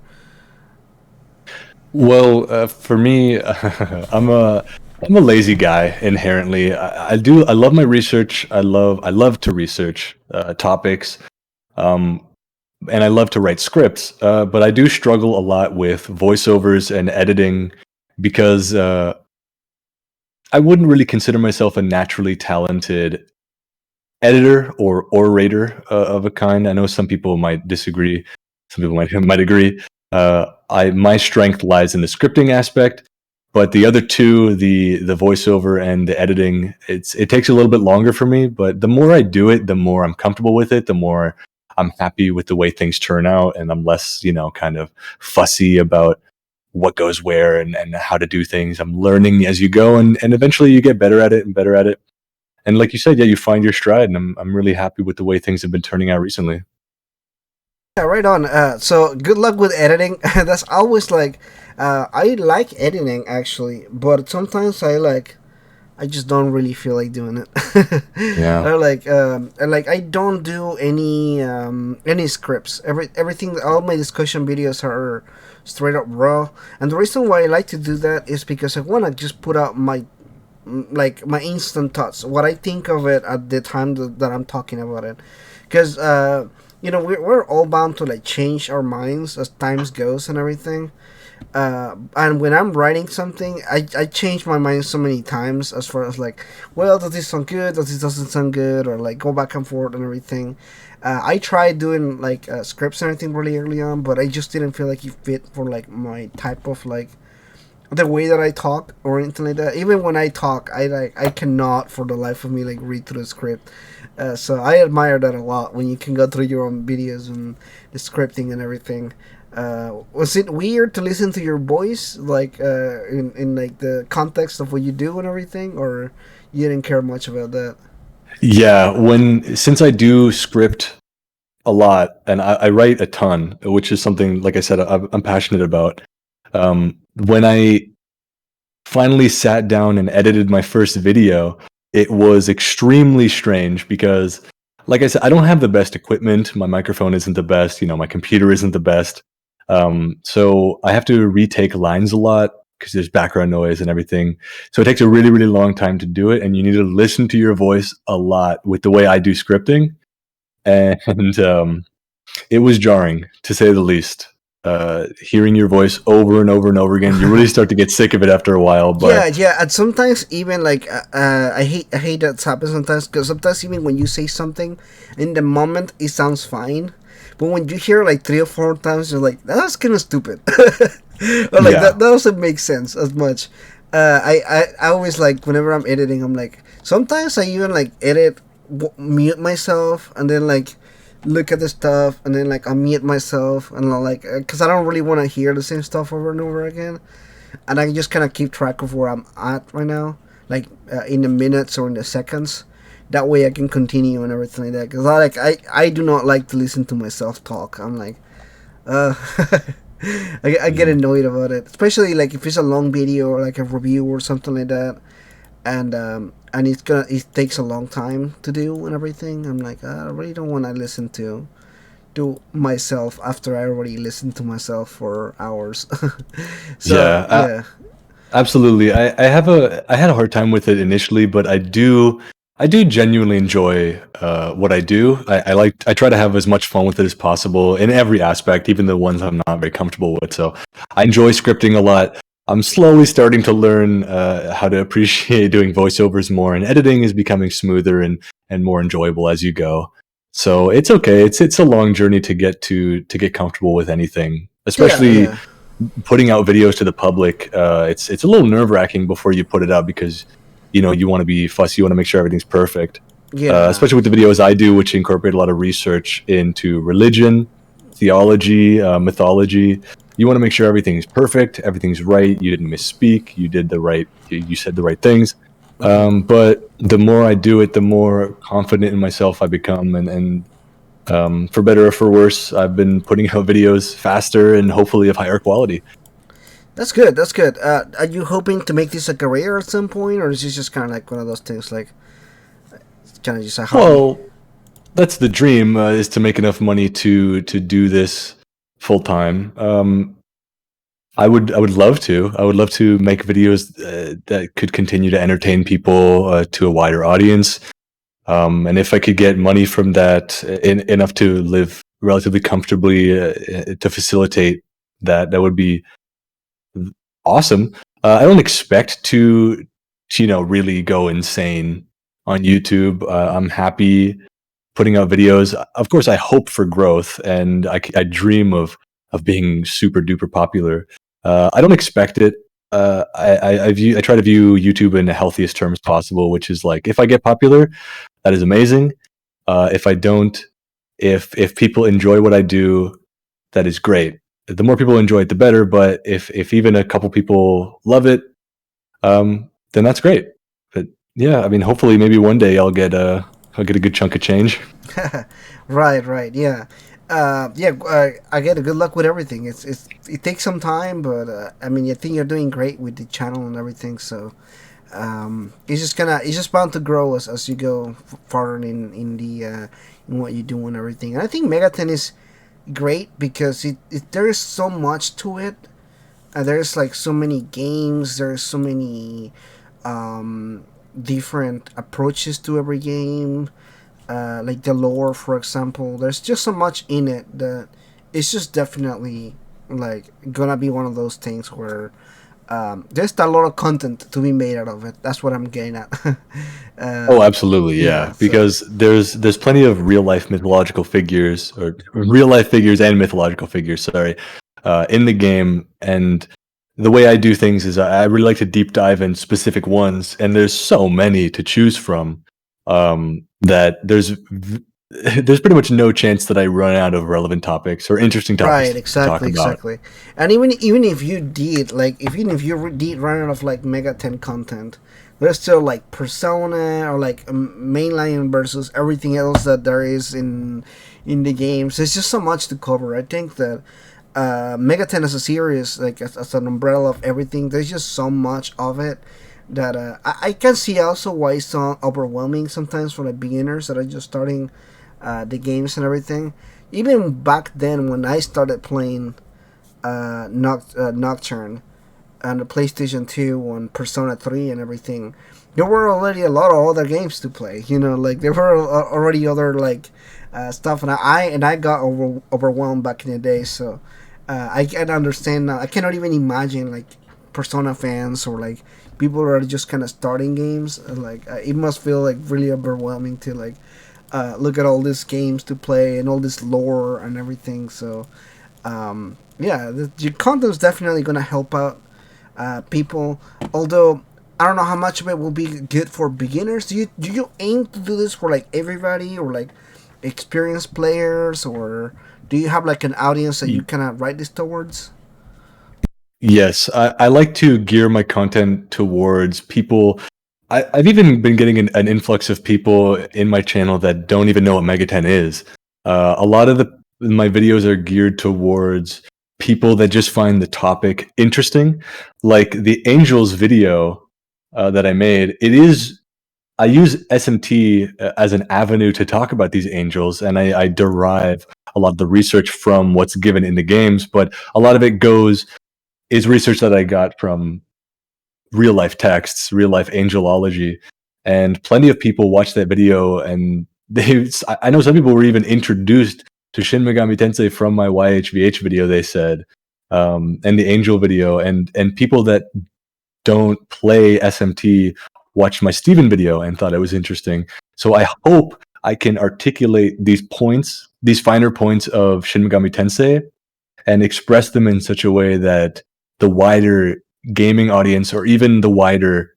Well, for me, I'm a lazy guy inherently. I love my research. I love to research topics, um, and I love to write scripts. But I do struggle a lot with voiceovers and editing because I wouldn't really consider myself a naturally talented editor or orator of a kind. I know some people might disagree. Some people might agree. I my strength lies in the scripting aspect, but the other two, the voiceover and the editing, it takes a little bit longer for me. But the more I do it, the more I'm comfortable with it. The more I'm happy with the way things turn out, and I'm less, kind of fussy about what goes where and how to do things. I'm learning as you go, and eventually you get better at it and better at it. And like you said, yeah, you find your stride, and I'm really happy with the way things have been turning out recently. Yeah, right on. So good luck with editing. That's always like, I like editing actually, but sometimes I just don't really feel like doing it. Yeah. Or I don't do any scripts. Everything, all my discussion videos are straight up raw. And the reason why I like to do that is because I want to just put out my instant thoughts, what I think of it at the time that I'm talking about it, because we're all bound to like change our minds as times goes and everything. And when I'm writing something, I change my mind so many times as far as like, well, does this sound good? Does this doesn't sound good? Or like go back and forth and everything. I tried doing like scripts and everything really early on, but I just didn't feel like it fit for like my type of like the way that I talk or anything like that. Even when I talk, I cannot for the life of me like read through the script. So I admire that a lot when you can go through your own videos and the scripting and everything. Was it weird to listen to your voice like in like the context of what you do and everything, or you didn't care much about that? Yeah, since I do script a lot and I write a ton, which is something, like I said, I'm passionate about. When I finally sat down and edited my first video, it was extremely strange because, like I said, I don't have the best equipment. My microphone isn't the best. My computer isn't the best. So I have to retake lines a lot because there's background noise and everything. So it takes a really, really long time to do it, and you need to listen to your voice a lot with the way I do scripting. And it was jarring, to say the least. Hearing your voice over and over and over again, you really start to get sick of it after a while. But Yeah, and sometimes even like I hate that happens sometimes, because sometimes even when you say something in the moment it sounds fine, but when you hear like 3 or 4 times you're like, that's kind of stupid. Or like yeah, that doesn't make sense as much. I always like whenever I'm editing, I'm like, sometimes I even like mute myself and then like look at the stuff and then like I mute myself and I'll like, because I don't really want to hear the same stuff over and over again, and I just kind of keep track of where I'm at right now, like in the minutes or in the seconds. That way I can continue and everything like that. Because I do not like to listen to myself talk. I'm like, uh, I get Mhm. annoyed about it, especially like if it's a long video or like a review or something like that, and it takes a long time to do and everything. I'm like, I really don't want to listen to myself after I already listened to myself for hours. So yeah, yeah. absolutely. I had a hard time with it initially, but I do genuinely enjoy what I do. I try to have as much fun with it as possible in every aspect, even the ones I'm not very comfortable with. So I enjoy scripting a lot. I'm slowly starting to learn how to appreciate doing voiceovers more, and editing is becoming smoother and more enjoyable as you go. So it's okay. It's a long journey to get comfortable with anything, Yeah, especially yeah. putting out videos to the public. It's a little nerve wracking before you put it out because you want to be fussy, you want to make sure everything's perfect. Yeah. Especially with the videos I do, which incorporate a lot of research into religion, theology, mythology. You want to make sure everything's perfect, everything's right. You didn't misspeak. You did the right. You said the right things. Okay. But the more I do it, the more confident in myself I become, and For better or for worse, I've been putting out videos faster and hopefully of higher quality. That's good. That's good. Are you hoping to make this a career at some point, or is this just kind of like one of those things, like kind of just a hobby? Well, that's the dream, is to make enough money to do this full time. I would love to. I would love to make videos that could continue to entertain people to a wider audience. And if I could get money from that, enough to live relatively comfortably, to facilitate that, that would be awesome. I don't expect to, really go insane on YouTube. I'm happy putting out videos. Of course, I hope for growth, and I dream of being super duper popular. I don't expect it. I try to view YouTube in the healthiest terms possible, which is like, if I get popular, that is amazing. If I don't, if people enjoy what I do, that is great. The more people enjoy it, the better. But if even a couple people love it, then that's great. But yeah, I mean, hopefully, maybe one day I'll get a good chunk of change. Right, yeah. I get a good luck with everything. It takes some time, but I mean, I think you're doing great with the channel and everything. So it's just bound to grow as you go farther in the in what you do and everything. And I think Megaten is great because there is so much to it. There's like so many games. There's so many different approaches to every game. Like the lore, for example. There's just so much in it that it's just definitely like gonna be one of those things where there's a lot of content to be made out of it. That's what I'm getting at. Oh, absolutely, yeah. So, Because there's plenty of real life mythological figures, or real life figures and mythological figures. Sorry, in the game, and the way I do things is I really like to deep dive in specific ones, and there's so many to choose from, that there's pretty much no chance that I run out of relevant topics or interesting topics right, to talk exactly, about. exactly. And even if you did like, even if you did run out of like Megaten content, there's still like Persona or like mainline versus everything else that there is in the games. There's just so much to cover. I think that Megaten as a series, like as an umbrella of everything, there's just so much of it that I can see also why it's so overwhelming sometimes for the beginners that are just starting the games and everything. Even back then when I started playing Nocturne on the PlayStation 2 on Persona 3 and everything, there were already a lot of other games to play. You know, like there were already other like stuff, and I got overwhelmed back in the day. So I can understand now. I cannot even imagine like Persona fans or like people who are just kind of starting games. Like it must feel like really overwhelming to like look at all these games to play and all this lore and everything. So yeah, your content is definitely gonna help out people. Although I don't know how much of it will be good for beginners. Do you aim to do this for like everybody or like experienced players, or do you have like an audience that you kind of write this towards? Yes, I like to gear my content towards people. I've even been getting an influx of people in my channel that don't even know what Megaten is. A lot of my videos are geared towards people that just find the topic interesting. Like the Angels video that I made, I use SMT as an avenue to talk about these angels, and I derive a lot of the research from what's given in the games, but a lot of it is research that I got from real life texts, real life angelology, and plenty of people watched that video. And I know some people were even introduced to Shin Megami Tensei from my YHVH video. They said, and the angel video, and people that don't play SMT watched my Steven video and thought it was interesting. So I hope I can articulate these points, these finer points of Shin Megami Tensei, and express them in such a way that the wider gaming audience, or even the wider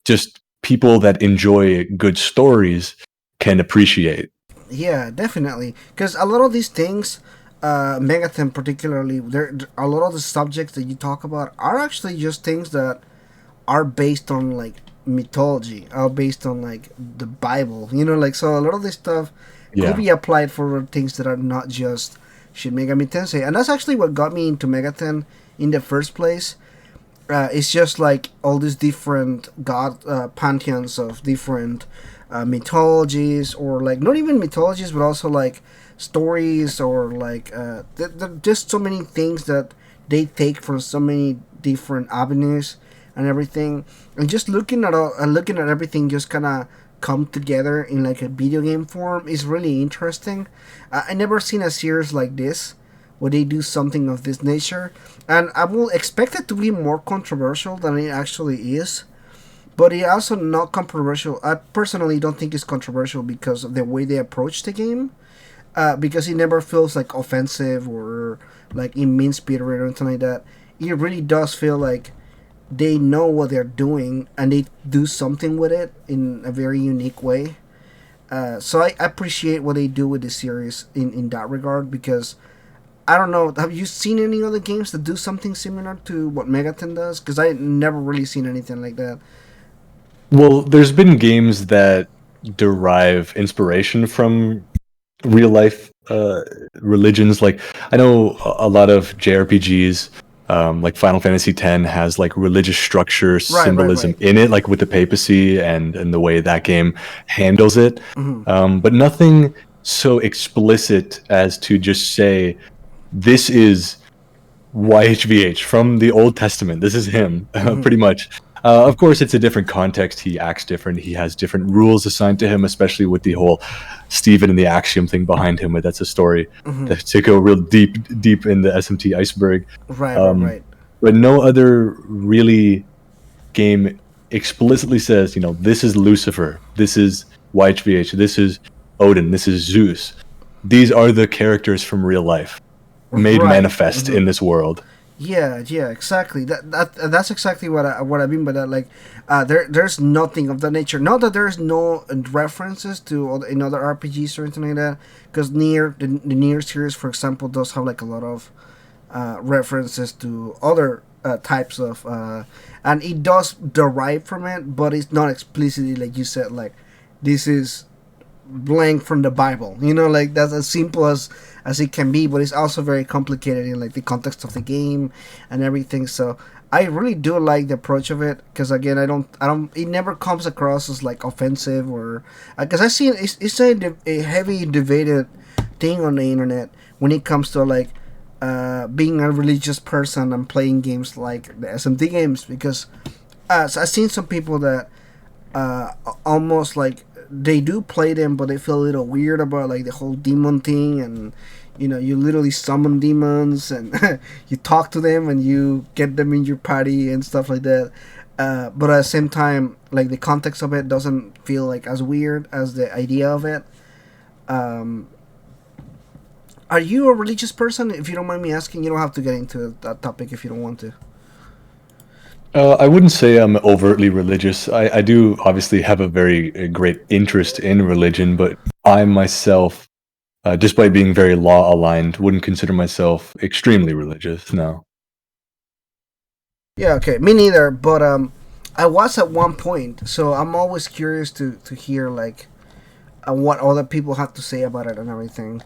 just people that enjoy good stories, can appreciate. Yeah, definitely. Because a lot of these things, Megaten particularly, a lot of the subjects that you talk about are actually just things that are based on like mythology, are based on like the Bible. You know, like so a lot of this stuff could be applied for things that are not just Shin Megami Tensei. And that's actually what got me into Megaten in the first place. It's just like all these different god pantheons of different mythologies, or like not even mythologies, but also like stories, or like there are just so many things that they take from so many different avenues and everything. And just looking at everything just kind of come together in like a video game form is really interesting. I never seen a series like this where they do something of this nature, and I will expect it to be more controversial than it actually is. But it also not controversial. I personally don't think it's controversial because of the way they approach the game. Because it never feels like offensive or like in mean spirited or anything like that. It really does feel like they know what they're doing and they do something with it in a very unique way. So I appreciate what they do with the series in that regard, because I don't know, have you seen any other games that do something similar to what Megaten does? Because I never really seen anything like that. Well, there's been games that derive inspiration from real life religions. Like, I know a lot of JRPGs, like Final Fantasy X has like religious structure symbolism in it, like with the papacy and the way that game handles it. But nothing so explicit as to just say, this is YHVH from the Old Testament. This is him, pretty much. Of course, it's a different context. He acts different. He has different rules assigned to him, especially with the whole Stephen and the Axiom thing behind him. But that's a story to go real deep in the SMT iceberg. Right. But no other really game explicitly says, this is Lucifer, this is YHVH, this is Odin, this is Zeus. These are the characters from real life made manifest in this world. Yeah, exactly. That's exactly what I mean by that. Like, there's nothing of that nature. Not that there's no references to in other RPGs or anything like that. Because the Nier series, for example, does have like a lot of references to other types of, and it does derive from it, but it's not explicitly like you said. Like, this is blank from the Bible. Like that's as simple as it can be, but it's also very complicated in like the context of the game and everything. So I really do like the approach of it, because again, I don't it never comes across as like offensive, or because I see it's a heavy debated thing on the internet when it comes to like being a religious person and playing games like the SMT games, because so I've seen some people that almost like they do play them, but they feel a little weird about like the whole demon thing, and you literally summon demons and you talk to them and you get them in your party and stuff like that. But at the same time, like the context of it doesn't feel like as weird as the idea of it. Are you a religious person? If you don't mind me asking, you don't have to get into that topic if you don't want to. I wouldn't say I'm overtly religious. I do obviously have a very great interest in religion, but I myself, despite being very law aligned, wouldn't consider myself extremely religious. No. Yeah, okay, me neither. But I was at one point, so I'm always curious to hear like what other people have to say about it and everything.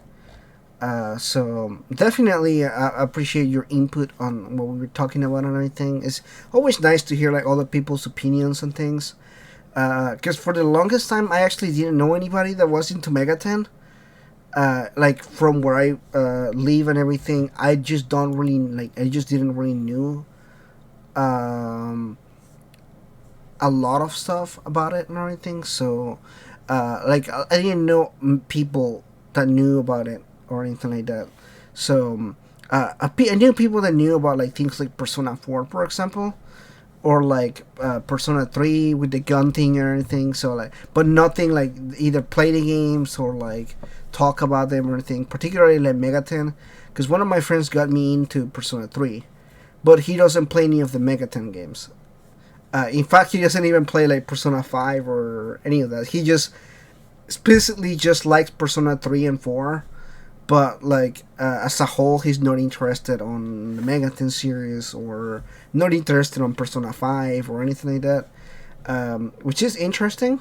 So definitely I appreciate your input on what we were talking about and everything. It's always nice to hear like other people's opinions and things. Because for the longest time I actually didn't know anybody that was into Megaten. Like from where I live and everything, I just didn't really knew a lot of stuff about it and everything. So like I didn't know people that knew about it or anything like that. So I knew people that knew about like things like Persona 4, for example, or like Persona 3 with the gun thing or anything. So like, but nothing like either play the games or like talk about them or anything. Particularly like Megaten, because one of my friends got me into Persona 3, but he doesn't play any of the Megaten games. In fact, he doesn't even play like Persona 5 or any of that. He just explicitly just likes Persona 3 and 4. But like as a whole, he's not interested on the Megaten series or not interested on Persona 5 or anything like that, which is interesting.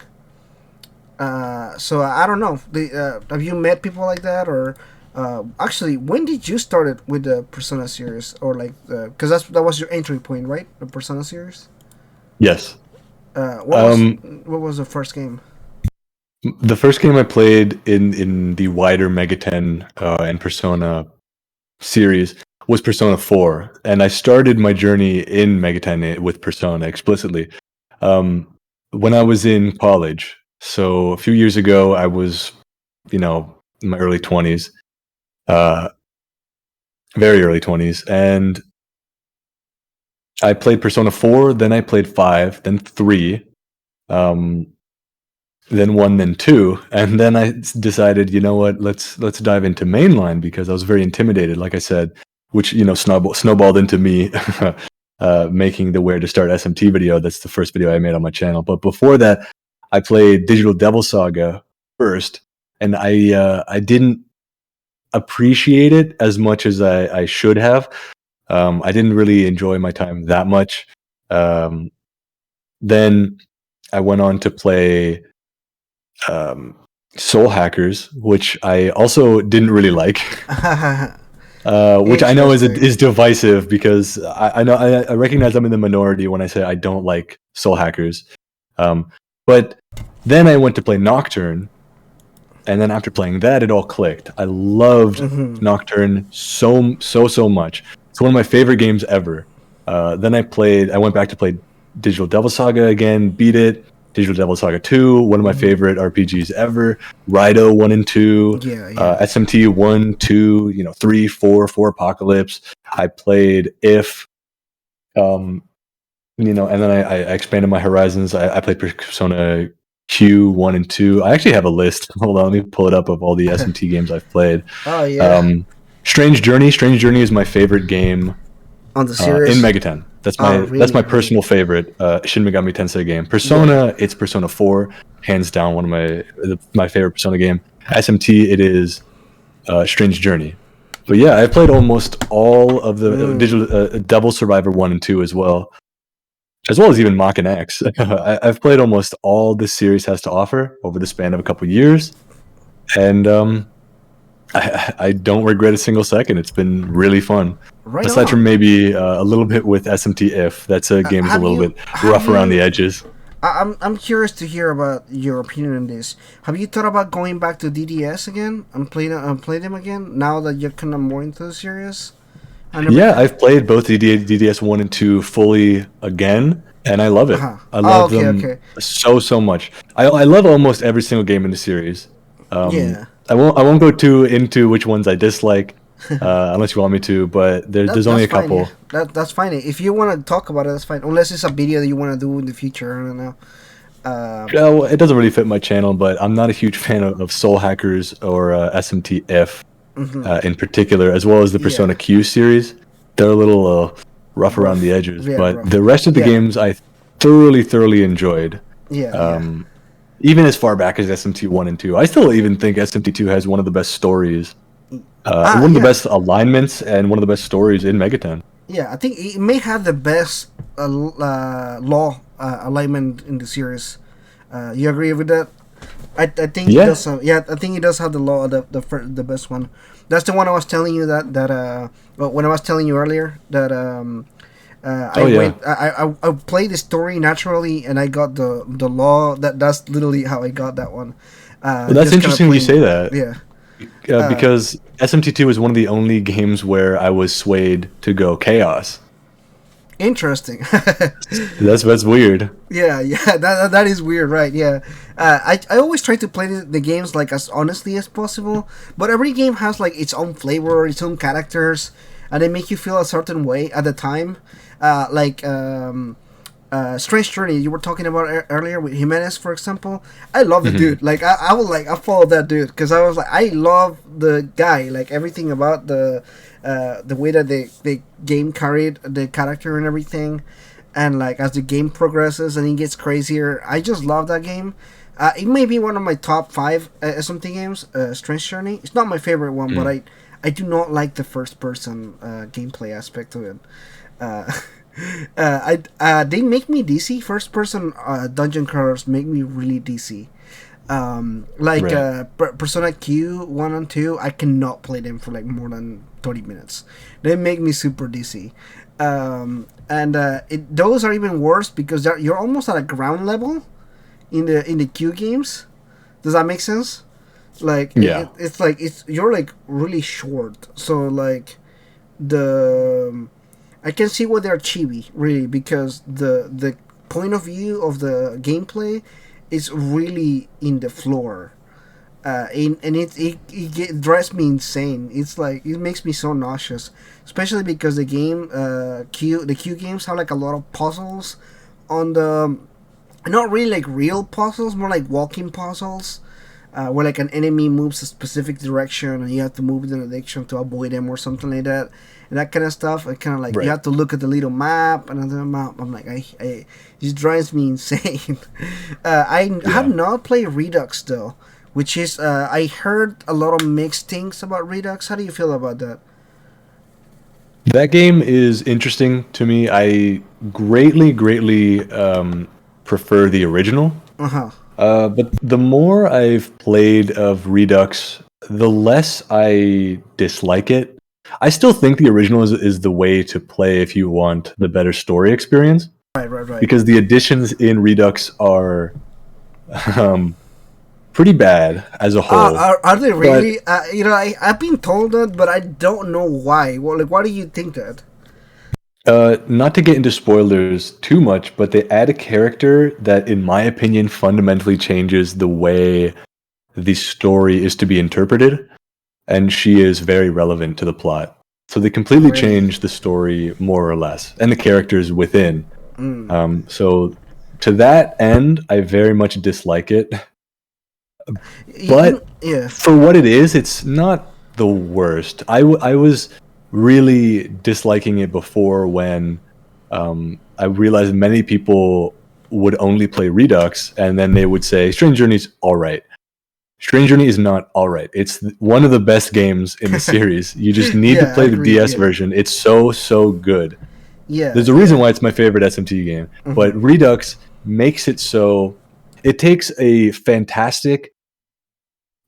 So I don't know. Have you met people like that, or actually, when did you start it with the Persona series, or like because that was your entry point, right? The Persona series. Yes. What was the first game? The first game I played in the wider Megaten and Persona series was Persona 4, and I started my journey in Megaten with Persona explicitly um, when I was in college. So a few years ago, I was, in my early 20s, uh, very early 20s, and I played Persona 4, then I played 5, then 3. Um, then 1, then 2, and then I decided, you know what, let's dive into mainline because I was very intimidated, like I said, which snowballed into me making the Where to Start SMT video. That's the first video I made on my channel. But before that, I played Digital Devil Saga first, and I didn't appreciate it as much as I should have. I didn't really enjoy my time that much. Um, then I went on to play um, Soul Hackers, which I also didn't really like, which I know is divisive because I know I recognize I'm in the minority when I say I don't like Soul Hackers. But then I went to play Nocturne, and then after playing that, it all clicked. I loved Nocturne so much. It's one of my favorite games ever. Then I went back to play Digital Devil Saga again, beat it. Digital Devil Saga 2, one of my favorite RPGs ever. Raito 1 and 2, SMT 1, 2, 3, 4, 4 Apocalypse. I played If, and then I expanded my horizons. I played Persona Q 1 and 2. I actually have a list. Hold on, let me pull it up of all the SMT games I've played. Oh, yeah. Strange Journey. Strange Journey is my favorite game on the series in Megaten. That's my personal favorite Shin Megami Tensei game. Persona, it's Persona 4, hands down one of my favorite Persona game. SMT, it is Strange Journey. But yeah, I've played almost all of the digital Devil Survivor 1 and 2 as well as even Mach X. I've played almost all this series has to offer over the span of a couple years, and I don't regret a single second. It's been really fun. Right Aside on. from maybe a little bit with SMT If. That's a game is a little bit rough around the edges. I'm curious to hear about your opinion on this. Have you thought about going back to DDS again and play them again now that you're kind of more into the series? Yeah, I've played both DDS 1 and 2 fully again, and I love it. I love them so much. I love almost every single game in the series. Yeah. I won't go too into which ones I dislike, unless you want me to. But there's only a couple. Yeah. That's fine. If you want to talk about it, that's fine. Unless it's a video that you want to do in the future. I don't know. Well, it doesn't really fit my channel, but I'm not a huge fan of Soul Hackers or SMT If in particular, as well as the Persona Q series. They're a little rough around the edges, but the rest of the games I thoroughly enjoyed. Even as far back as SMT 1 and 2. I still even think SMT 2 has one of the best stories. One of the best alignments and one of the best stories in Megaten. Yeah, I think it may have the best law alignment in the series. You agree with that? I think it does. I think it does have the law, the best one. That's the one I was telling you when I was telling you earlier that I played the story naturally and I got the law. That's literally how I got that one. Well, that's interesting you say that. Yeah. Because SMT2 is one of the only games where I was swayed to go chaos. Interesting. That's weird. Yeah, that is weird, right? Yeah, I always try to play the games like as honestly as possible, but every game has like its own flavor, its own characters, and they make you feel a certain way at the time. Strange Journey you were talking about earlier with Jimenez, for example. I love the dude. Like I followed that dude because I was like I love the guy. Like everything about the way that the game carried the character and everything, and like as the game progresses and it gets crazier, I just love that game. It may be one of my top 5 SMT games. Strange Journey. It's not my favorite one, but I do not like the first person gameplay aspect of it. They make me DC. First person dungeon crawlers make me really DC. Like Right. Persona Q 1 and 2, I cannot play them for like more than 30 minutes. They make me super dizzy. And those are even worse because you're almost at a ground level in the Q games. Does that make sense? Like Yeah. it's like you're like really short. So like the I can see why they're chibi really because the point of view of the gameplay is really in the floor. And it drives me insane. It's like it makes me so nauseous, especially because the game the Q games have like a lot of puzzles on the not really like real puzzles, more like walking puzzles, where like an enemy moves a specific direction and you have to move in the direction to avoid them or something like that, and that kind of stuff. It kind of like you Right. have to look at the little map, another map. I'm like, it just drives me insane. I have Yeah. not played Redux though, which is I heard a lot of mixed things about Redux. How do you feel about that? That game is interesting to me. I greatly prefer the original. Uh huh. But the more I've played of Redux, the less I dislike it. I still think the original is the way to play if you want the better story experience, Right. because the additions in Redux are um, pretty bad as a whole. Are they But really? I've been told that, but I don't know why. Well, like, why do you think that? not to get into spoilers too much, but they add a character that, in my opinion, fundamentally changes the way the story is to be interpreted, and she is very relevant to the plot. So they completely Really? change the story more or less, and the characters within. Mm. So to that end, I very much dislike it. You, But yeah. for what it is, it's not the worst. I was really disliking it before when I realized many people would only play Redux, and then they would say Strange Journey's all right. Strange Journey is not all right. It's one of the best games in the series. You just need to Yeah, play the agreed. DS Yeah. version. It's so good. Yeah. There's a reason Yeah. why it's my favorite SMT game, but Mm-hmm. Redux makes it so it takes a fantastic,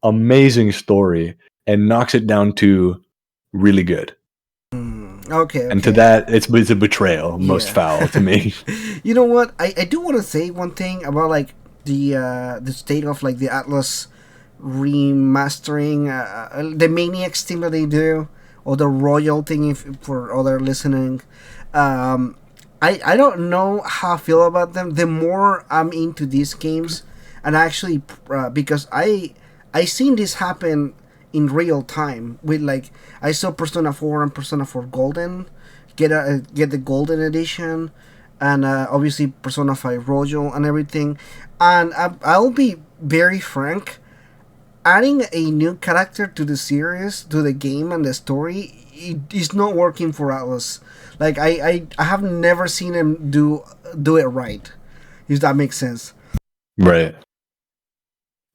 amazing story and knocks it down to really good. Okay. And to Okay. that, it's a betrayal, most Yeah. foul to me. You know what? I do want to say one thing about like the state of like the Atlas remastering, the Maniacs thing that they do, or the Royal thing if for other listening. Um, I don't know how I feel about them. The more I'm into these games, and actually because I seen this happen in real time with like I saw Persona 4 and Persona 4 Golden get the Golden edition, and obviously Persona 5 Royal and everything. And I'll be very frank, adding a new character to the series, to the game and the story, it is not working for Atlas. Like I have never seen him do it right. If that makes sense. Right.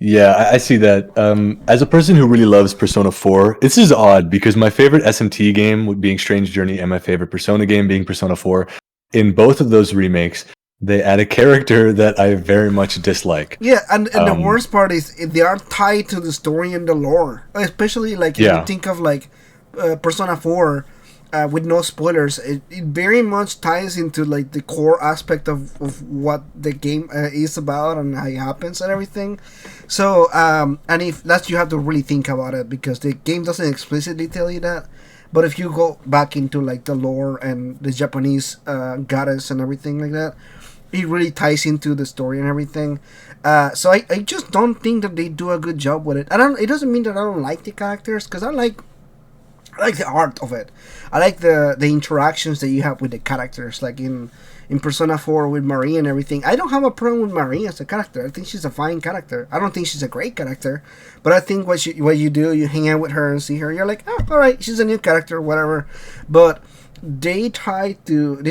Yeah, I see that. As a person who really loves Persona 4, this is odd because my favorite SMT game being Strange Journey and my favorite Persona game being Persona 4, in both of those remakes, they add a character that I very much dislike. Yeah, and the Um, worst part is they are tied to the story and the lore. Especially like if you yeah, think of like Persona 4, with no spoilers, it very much ties into like the core aspect of what the game is about and how it happens and everything. So and if that's you have to really think about it because the game doesn't explicitly tell you that. But if you go back into like the lore and the Japanese goddess and everything like that, it really ties into the story and everything. So I just don't think that they do a good job with it. I don't. It doesn't mean that I don't like the characters because I like the art of it. I like the interactions that you have with the characters, like in Persona 4 with Marie and everything. I don't have a problem with Marie as a character. I think she's a fine character. I don't think she's a great character, but I think what you do, you hang out with her and see her, you're like, oh, all right, she's a new character, whatever. But they try to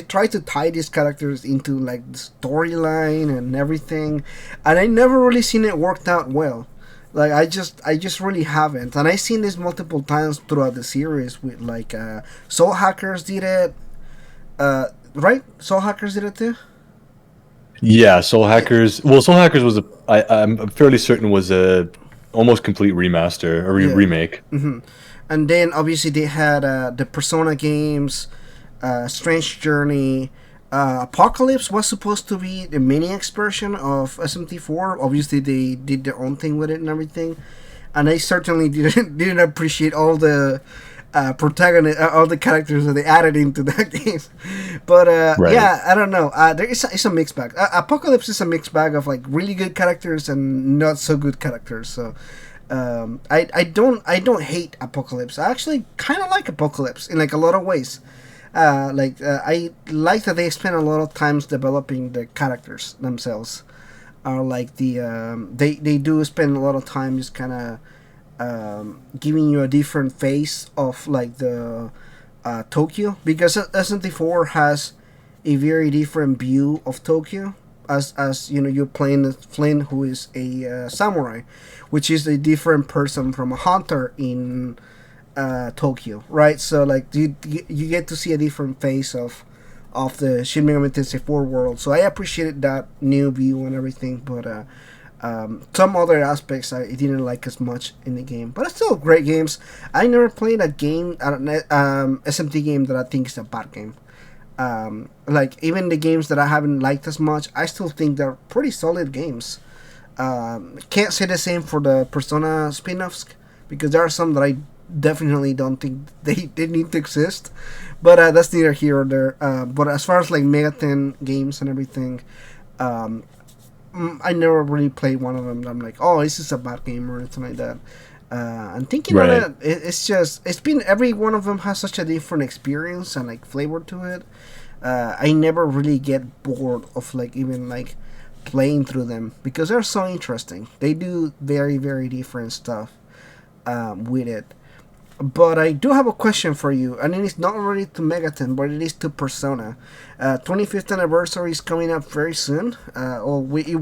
tie these characters into like the storyline and everything, and I never really seen it worked out well. Like I just really haven't, and I've seen this multiple times throughout the series with like Soul Hackers did it, right? Soul Hackers did it too. Yeah, Soul Hackers. Well, Soul Hackers was I'm fairly certain was a almost complete remaster or remake. Mm-hmm. And then obviously they had the Persona games, Strange Journey. Apocalypse was supposed to be the Maniacs version of SMT4. Obviously, they did their own thing with it and everything, and I certainly didn't appreciate all the all the characters that they added into that game. But Right. yeah, I don't know. It's a mixed bag. Apocalypse is a mixed bag of like really good characters and not so good characters. So I don't hate Apocalypse. I actually kind of like Apocalypse in like a lot of ways. I like that they spend a lot of times developing the characters themselves. Like they do spend a lot of time just kind of giving you a different face of like the Tokyo, because SMT4 has a very different view of Tokyo, as you know, you're playing as Flynn, who is a samurai, which is a different person from a hunter in Tokyo, right? So like you get to see a different face of the Shin Megami Tensei 4 world. So I appreciated that new view and everything, but some other aspects I didn't like as much in the game. But it's still great games. I never played a game, SMT game that I think is a bad game. Like even the games that I haven't liked as much, I still think they're pretty solid games. Can't say the same for the Persona spin-offs, because there are some that I definitely don't think they need to exist. But that's neither here or there. But as far as like Megaten games and everything, I never really played one of them. I'm like, oh, this is a bad game or anything like that. And thinking on Right. it, it's been, every one of them has such a different experience and like flavor to it. I never really get bored of like even like playing through them, because they're so interesting. They do very very different stuff with it. But I do have a question for you, and it is not really to Megaten, but it is to Persona. 25th anniversary is coming up very soon. It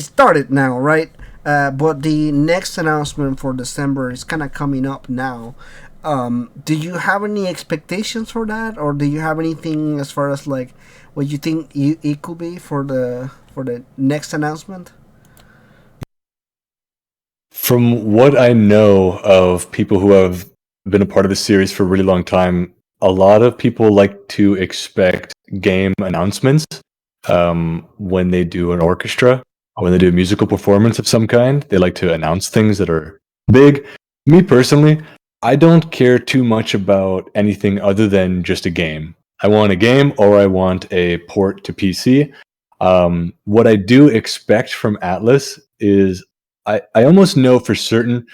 started now, right? But the next announcement for December is kind of coming up now. Do you have any expectations for that, or do you have anything as far as like what you think it could be for the next announcement? From what I know of people who have been a part of the series for a really long time, a lot of people like to expect game announcements when they do an orchestra or when they do a musical performance of some kind. They like to announce things that are big. Me personally, I don't care too much about anything other than just a game. I want a game or I want a port to PC. What I do expect from Atlas is I almost know for certain,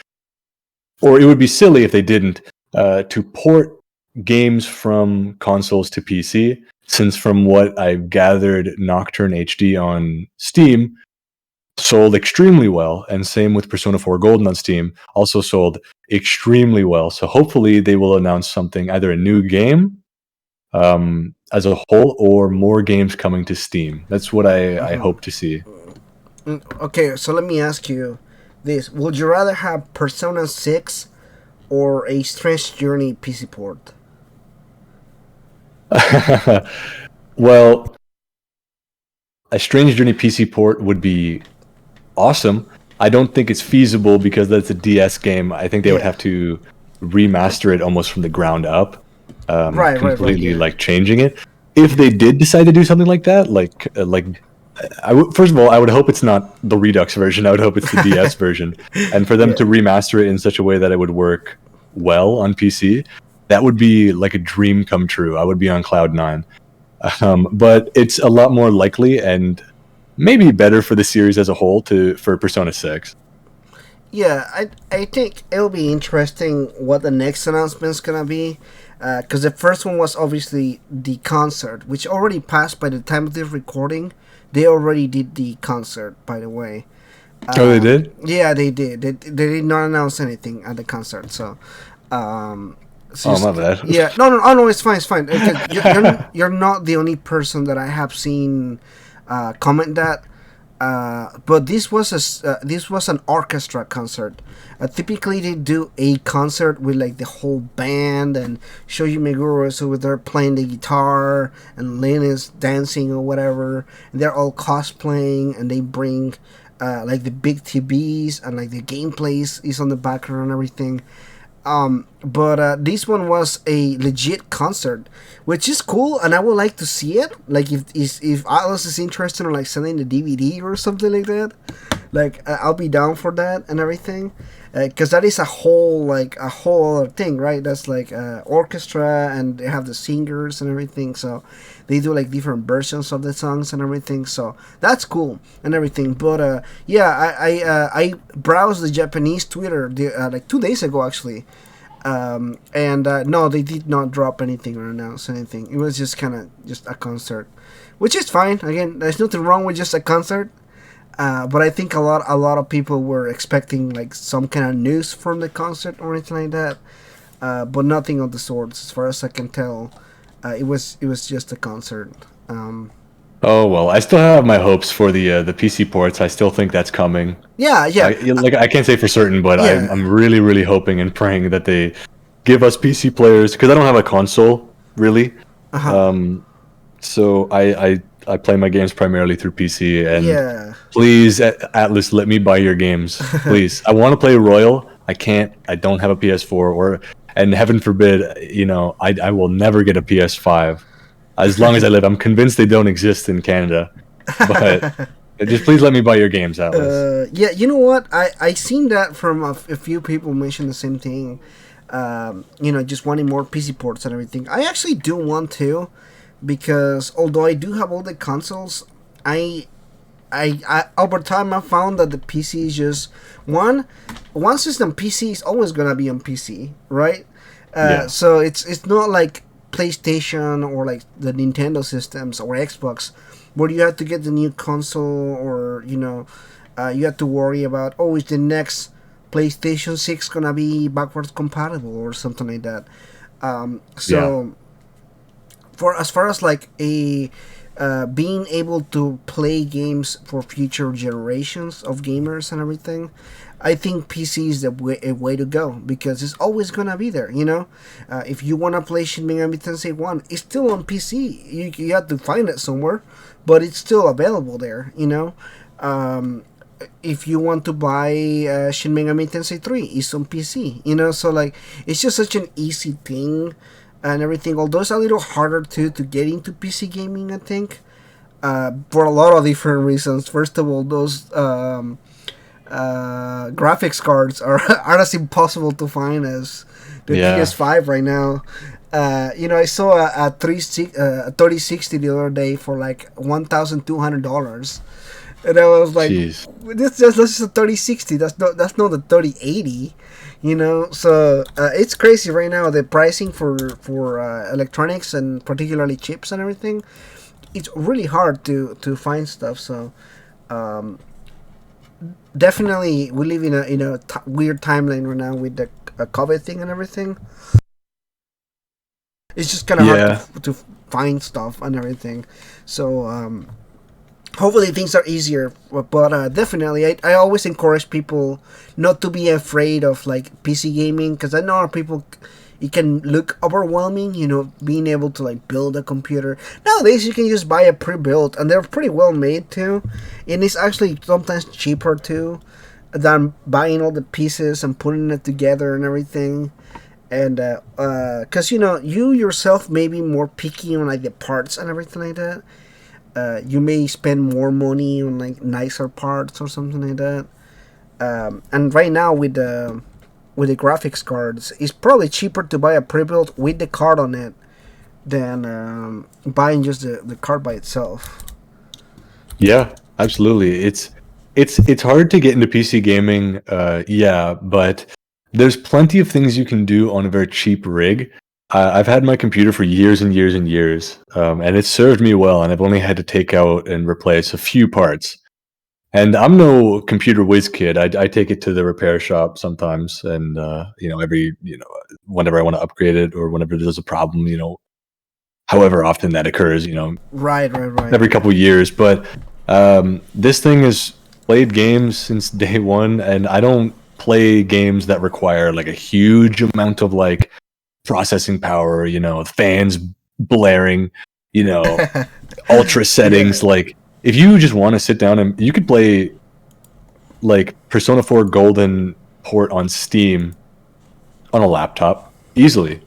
or it would be silly if they didn't, to port games from consoles to PC, since from what I've gathered, Nocturne HD on Steam sold extremely well, and same with Persona 4 Golden on Steam, also sold extremely well. So hopefully they will announce something, either a new game as a whole, or more games coming to Steam. That's what I hope to see. Okay, so let me ask you this: would you rather have Persona 6 or a Strange Journey PC port? Well, a Strange Journey PC port would be awesome. I don't think it's feasible because that's a DS game. I think they would have to remaster it almost from the ground up, completely like changing it. If they did decide to do something like that, first of all, I would hope it's not the Redux version. I would hope it's the DS version, and for them to remaster it in such a way that it would work well on PC, that would be like a dream come true. I would be on cloud nine. But it's a lot more likely and maybe better for the series as a whole for Persona 6. Yeah, I think it'll be interesting what the next announcement's gonna be, because the first one was obviously the concert, which already passed by the time of this recording. They already did the concert, by the way. Oh, they did? Yeah, they did. They did not announce anything at the concert, so. My bad. Yeah, no, it's fine, it's fine. You're not the only person that I have seen comment that. But this was an orchestra concert. Typically, they do a concert with like the whole band and Shoji Meguro is over there playing the guitar and Lin is dancing or whatever. And they're all cosplaying and they bring like the big TVs and like the gameplays is on the background and everything. But this one was a legit concert, which is cool, and I would like to see it. Like if Atlas is interested in like selling the DVD or something like that, like I'll be down for that and everything, because that is a whole other thing, right? That's like orchestra, and they have the singers and everything, so they do like different versions of the songs and everything. So that's cool and everything. But yeah, I browsed the Japanese Twitter like 2 days ago actually. And no, they did not drop anything or announce anything. It was just kind of just a concert, which is fine. Again, there's nothing wrong with just a concert. But I think a lot of people were expecting like some kind of news from the concert or anything like that. But nothing of the sorts, as far as I can tell. It was just a concert. Oh well, I still have my hopes for the PC ports. I still think that's coming. Yeah. I can't say for certain, but Yeah. I'm really hoping and praying that they give us PC players, because I don't have a console really. So I play my games primarily through PC, and Yeah. please, Atlas, let me buy your games, please. I want to play Royal. I can't. I don't have a PS4, and heaven forbid, I will never get a PS5. As long as I live, I'm convinced they don't exist in Canada. But just please let me buy your games, Atlas. Yeah, you know what? I seen that from a few people mention the same thing. Just wanting more PC ports and everything. I actually do want to, because although I do have all the consoles, I over time I found that the PC is just one system. PC is always gonna be on PC, right? Yeah. So it's not like PlayStation or like the Nintendo systems or Xbox, where you have to get the new console, or you have to worry about, is the next PlayStation 6 gonna be backwards compatible or something like that. For as far as like a being able to play games for future generations of gamers and everything, I think PC is a way to go, because it's always gonna be there. If you wanna play Shin Megami Tensei 1, it's still on PC. You have to find it somewhere, but it's still available there. If you want to buy Shin Megami Tensei 3, it's on PC. So like it's just such an easy thing and everything. Although it's a little harder to get into PC gaming, I think, for a lot of different reasons. First of all, those graphics cards are as impossible to find as the PS5 right now. I saw a 3060 the other day for like $1,200, and I was like, "That's just a 3060. That's not the 3080." So it's crazy right now. The pricing for electronics, and particularly chips and everything, it's really hard to find stuff. So definitely we live in a weird timeline right now with the COVID thing and everything. It's just kind of hard to find stuff and everything. So hopefully things are easier, but definitely I always encourage people not to be afraid of like PC gaming, because I know people, it can look overwhelming, being able to like build a computer. Nowadays you can just buy a pre-built, and they're pretty well made too, and it's actually sometimes cheaper too than buying all the pieces and putting it together and everything. And because you yourself may be more picky on like the parts and everything like that. You may spend more money on like nicer parts or something like that. And right now with the graphics cards, it's probably cheaper to buy a pre-built with the card on it than buying just the card by itself. Yeah, absolutely. It's hard to get into PC gaming, but there's plenty of things you can do on a very cheap rig. I've had my computer for years and years and years, and it's served me well, and I've only had to take out and replace a few parts. And I'm no computer whiz kid. I take it to the repair shop sometimes, and whenever I want to upgrade it, or whenever there's a problem, however often that occurs, Right. every couple of years. But This thing has played games since day one, and I don't play games that require like a huge amount of like processing power, fans blaring, ultra settings. Yeah. Like if you just want to sit down and you could play like Persona 4 Golden port on Steam on a laptop easily.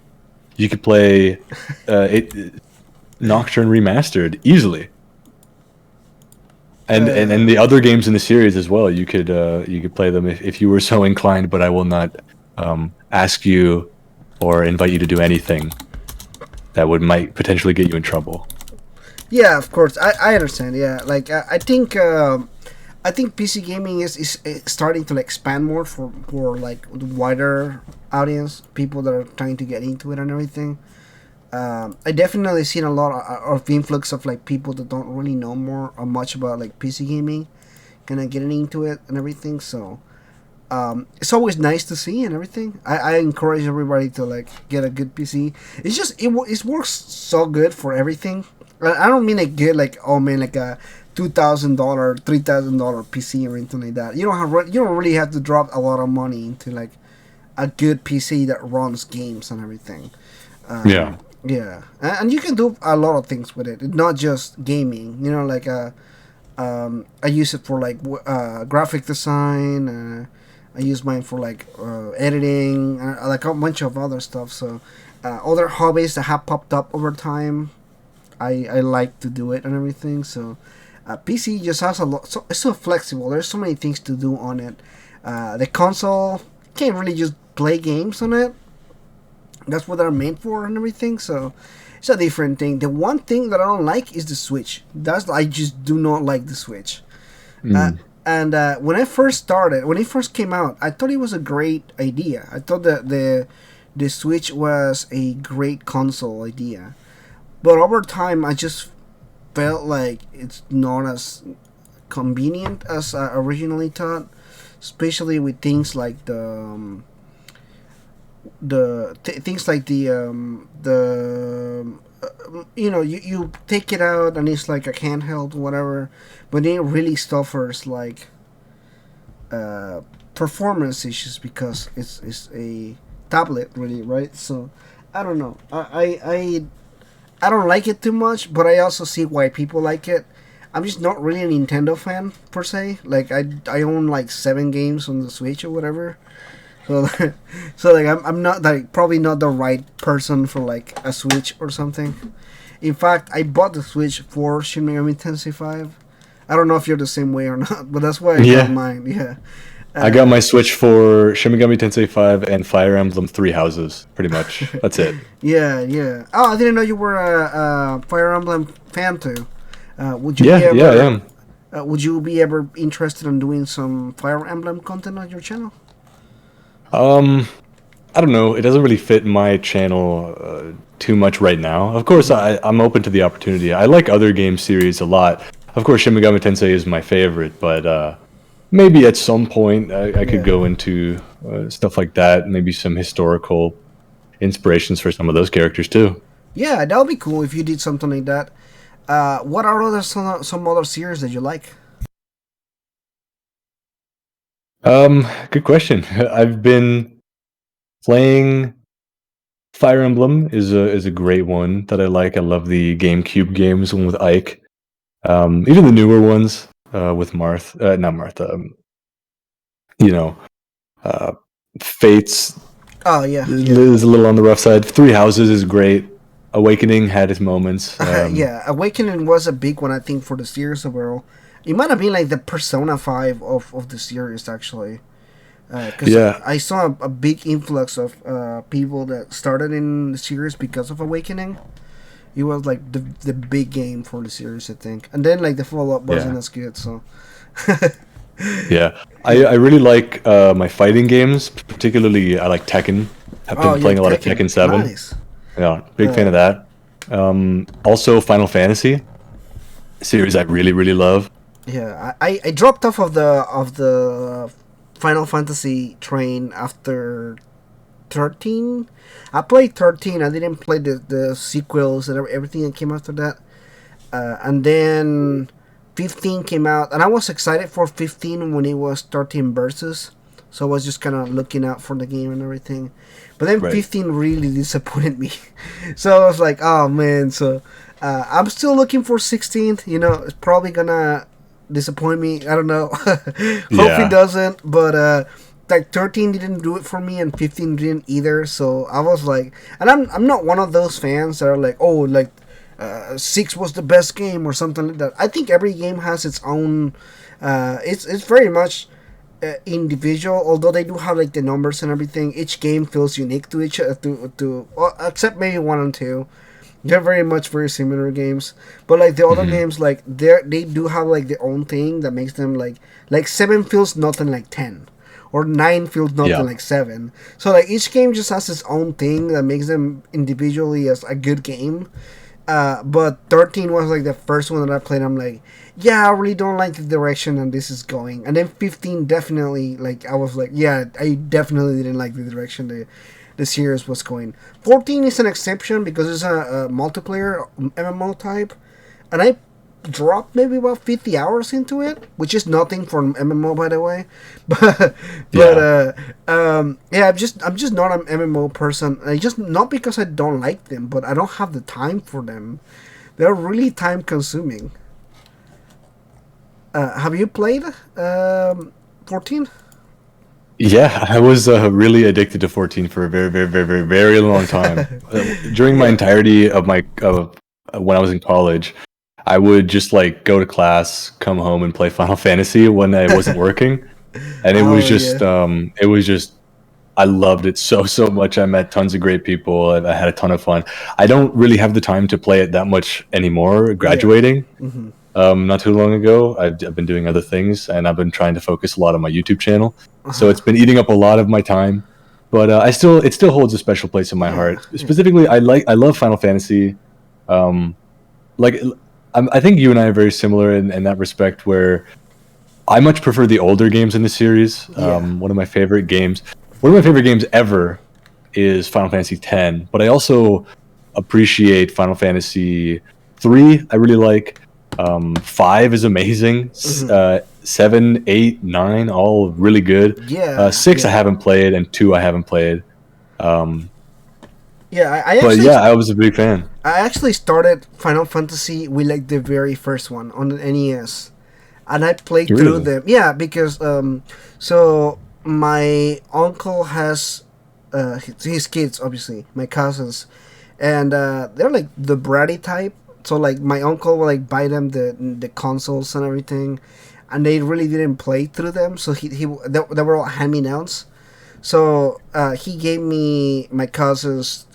You could play it Nocturne Remastered easily. And the other games in the series as well. You could play them if you were so inclined, but I will not ask you or invite you to do anything that might potentially get you in trouble. Yeah, of course. I understand. Yeah, like I think PC gaming is starting to like expand more for like the wider audience, people that are trying to get into it and everything. I definitely seen a lot of influx of like people that don't really know more or much about like PC gaming, kind of getting into it and everything. So it's always nice to see and everything. I encourage everybody to like get a good PC. It's just it works so good for everything. I don't mean like good like, oh man, like a $2,000, $3,000 PC or anything like that. You don't really have to drop a lot of money into like a good PC that runs games and everything. Yeah. Yeah, and you can do a lot of things with it. It's not just gaming. Like I use it for like graphic design. I use mine for like editing, like a bunch of other stuff. So other hobbies that have popped up over time, I like to do it and everything. So PC just has a lot. So it's so flexible. There's so many things to do on it. The console can't really just play games on it. That's what they're made for and everything. So it's a different thing. The one thing that I don't like is the Switch. I just do not like the Switch. And when it first came out, I thought it was a great idea. I thought that the Switch was a great console idea. But over time, I just felt like it's not as convenient as I originally thought, especially with things like things like you take it out and it's like a handheld whatever, but then it really suffers like performance issues because it's a tablet really, right? So I don't know. I don't like it too much, but I also see why people like it. I'm just not really a Nintendo fan per se. Like I own like 7 games on the Switch or whatever. So, so like I'm not like probably not the right person for like a Switch or something. In fact, I bought the Switch for Shin Megami Tensei 5. I don't know if you're the same way or not, but that's why I got mine. Yeah. I got my Switch for Shin Megami Tensei 5 and Fire Emblem Three Houses, pretty much. That's it. Yeah. Oh, I didn't know you were a Fire Emblem fan too. Would you? Yeah, I am. Would you be ever interested in doing some Fire Emblem content on your channel? I don't know. It doesn't really fit my channel too much right now. Of course, I'm open to the opportunity. I like other game series a lot. Of course, Shin Megami Tensei is my favorite, but maybe at some point I could go into stuff like that. Maybe some historical inspirations for some of those characters too. Yeah, that would be cool if you did something like that. What are some other series that you like? Good question. I've been playing Fire Emblem is a great one that I like. I love the GameCube games, one with Ike. Even the newer ones with not Martha. Uh, Fates. Oh yeah, is a little on the rough side. Three Houses is great. Awakening had its moments. Yeah, Awakening was a big one, I think, for the series overall. It might have been like the Persona 5 of the series, actually. Because I saw a big influx of people that started in the series because of Awakening. It was like the big game for the series, I think. And then like the follow-up wasn't as good, so... Yeah, I really like my fighting games. Particularly, I like Tekken. I've been playing a lot of Tekken 7. Nice. Yeah, big fan of that. Also, Final Fantasy series I really, really love. Yeah, I dropped off of the Final Fantasy train after 13. I played 13. I didn't play the sequels and everything that came after that. And then 15 came out, and I was excited for 15 when it was 13 versus. So I was just kind of looking out for the game and everything. But then 15 really disappointed me. So I was like, oh man. So I'm still looking for 16. You know, it's probably gonna disappoint me. I don't know. Hope it doesn't. But like 13 didn't do it for me, and 15 didn't either. So I was like, and I'm not one of those fans that are like, oh, like 6 was the best game or something like that. I think every game has its own. It's very much individual, although they do have like the numbers and everything. Each game feels unique to each well, except maybe 1 and 2. They're very much very similar games, but like the other games, like they do have like their own thing that makes them like 7 feels nothing like 10, or 9 feels nothing like 7. So like each game just has its own thing that makes them individually as a good game. But 13 was like the first one that I played. I'm like, yeah, I really don't like the direction and this is going. And then 15 definitely, like, I was like, yeah, I definitely didn't like the direction the series was going. 14 is an exception because it's a multiplayer MMO type, and I dropped maybe about 50 hours into it, which is nothing for an MMO, by the way. but yeah, I'm just not an MMO person. I just, not because I don't like them, but I don't have the time for them. They're really time consuming. Have you played 14? Yeah, I was really addicted to 14 for a very, very, very, very, very long time. During my entirety of my when I was in college, I would just like go to class, come home, and play Final Fantasy when I wasn't working, and it was just I loved it so much. I met tons of great people. I had a ton of fun. I don't really have the time to play it that much anymore. Graduating not too long ago, I've been doing other things, and I've been trying to focus a lot on my YouTube channel. So it's been eating up a lot of my time. But it still holds a special place in my heart. Specifically, I love Final Fantasy. I think you and I are very similar in that respect, where I much prefer the older games in the series. One of my favorite games ever is Final Fantasy X, but I also appreciate Final Fantasy 3. I really like 5 is amazing. 7, 8, 9, all really good. 6 I haven't played, and 2 I haven't played. I was a big fan. I actually started Final Fantasy with like the very first one on the NES, and I played through them. Yeah, because so my uncle has his kids, obviously my cousins, and they're like the bratty type. So like my uncle will like buy them the consoles and everything, and they really didn't play through them. So they were all hand-me-downs. So he gave me my cousin's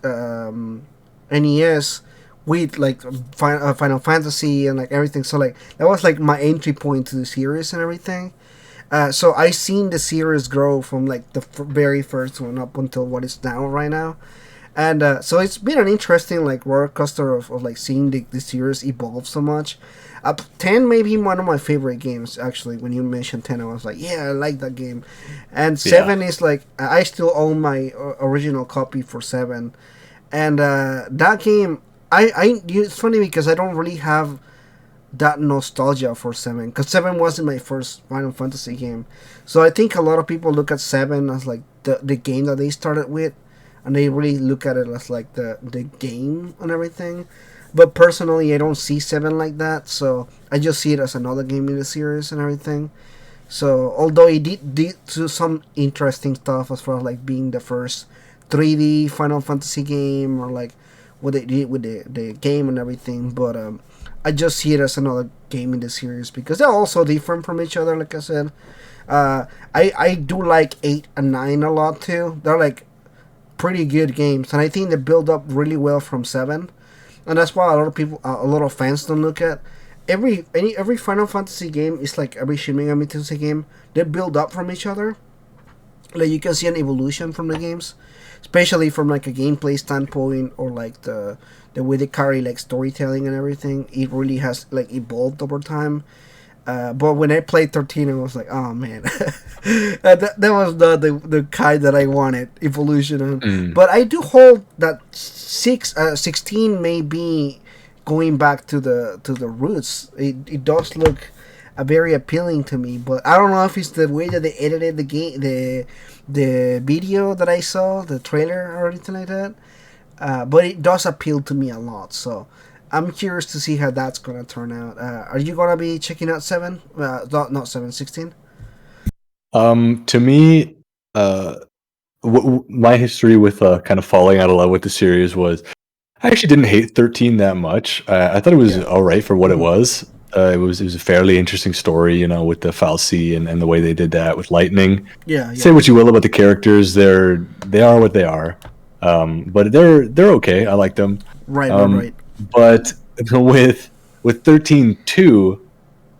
NES with like Final Fantasy and like everything. So like that was like my entry point to the series and everything. So I seen the series grow from like the very first one up until what it's now right now. And so it's been an interesting like roller coaster of like seeing the series evolve so much. 10 may be one of my favorite games, actually. When you mentioned 10, I was like, yeah, I like that game. And 7 is like, I still own my original copy for 7. And that game, it's funny because I don't really have that nostalgia for 7, because 7 wasn't my first Final Fantasy game. So I think a lot of people look at 7 as like the game that they started with, and they really look at it as like the game and everything. But personally, I don't see 7 like that, so I just see it as another game in the series and everything. So, although it did do some interesting stuff as far as like being the first 3D Final Fantasy game, or like what they did with the game and everything, but I just see it as another game in the series because they're also different from each other, like I said. I do like 8 and 9 a lot too. They're like pretty good games, and I think they build up really well from 7. And that's why a lot of fans don't look at every Final Fantasy game is like every Shin Megami Tensei game. They build up from each other. Like you can see an evolution from the games, especially from like a gameplay standpoint, or like the way they carry like storytelling and everything. It really has like evolved over time. But when I played 13, I was like, oh man, that was the kind that I wanted, evolution. But I do hold that 16 may be going back to the roots. It does look very appealing to me, but I don't know if it's the way that they edited the game, the video that I saw, the trailer or anything like that. But it does appeal to me a lot, so I'm curious to see how that's gonna turn out. Are you gonna be checking out 7? Not 7, 16? To me, my history with kind of falling out of love with the series was I actually didn't hate 13 that much. I thought it was all right for what it was. It was a fairly interesting story, you know, with the Fal'Cie and the way they did that with lightning. Yeah. Say what you will about the characters, they are what they are, but they're okay. I like them. Right. But with 13-2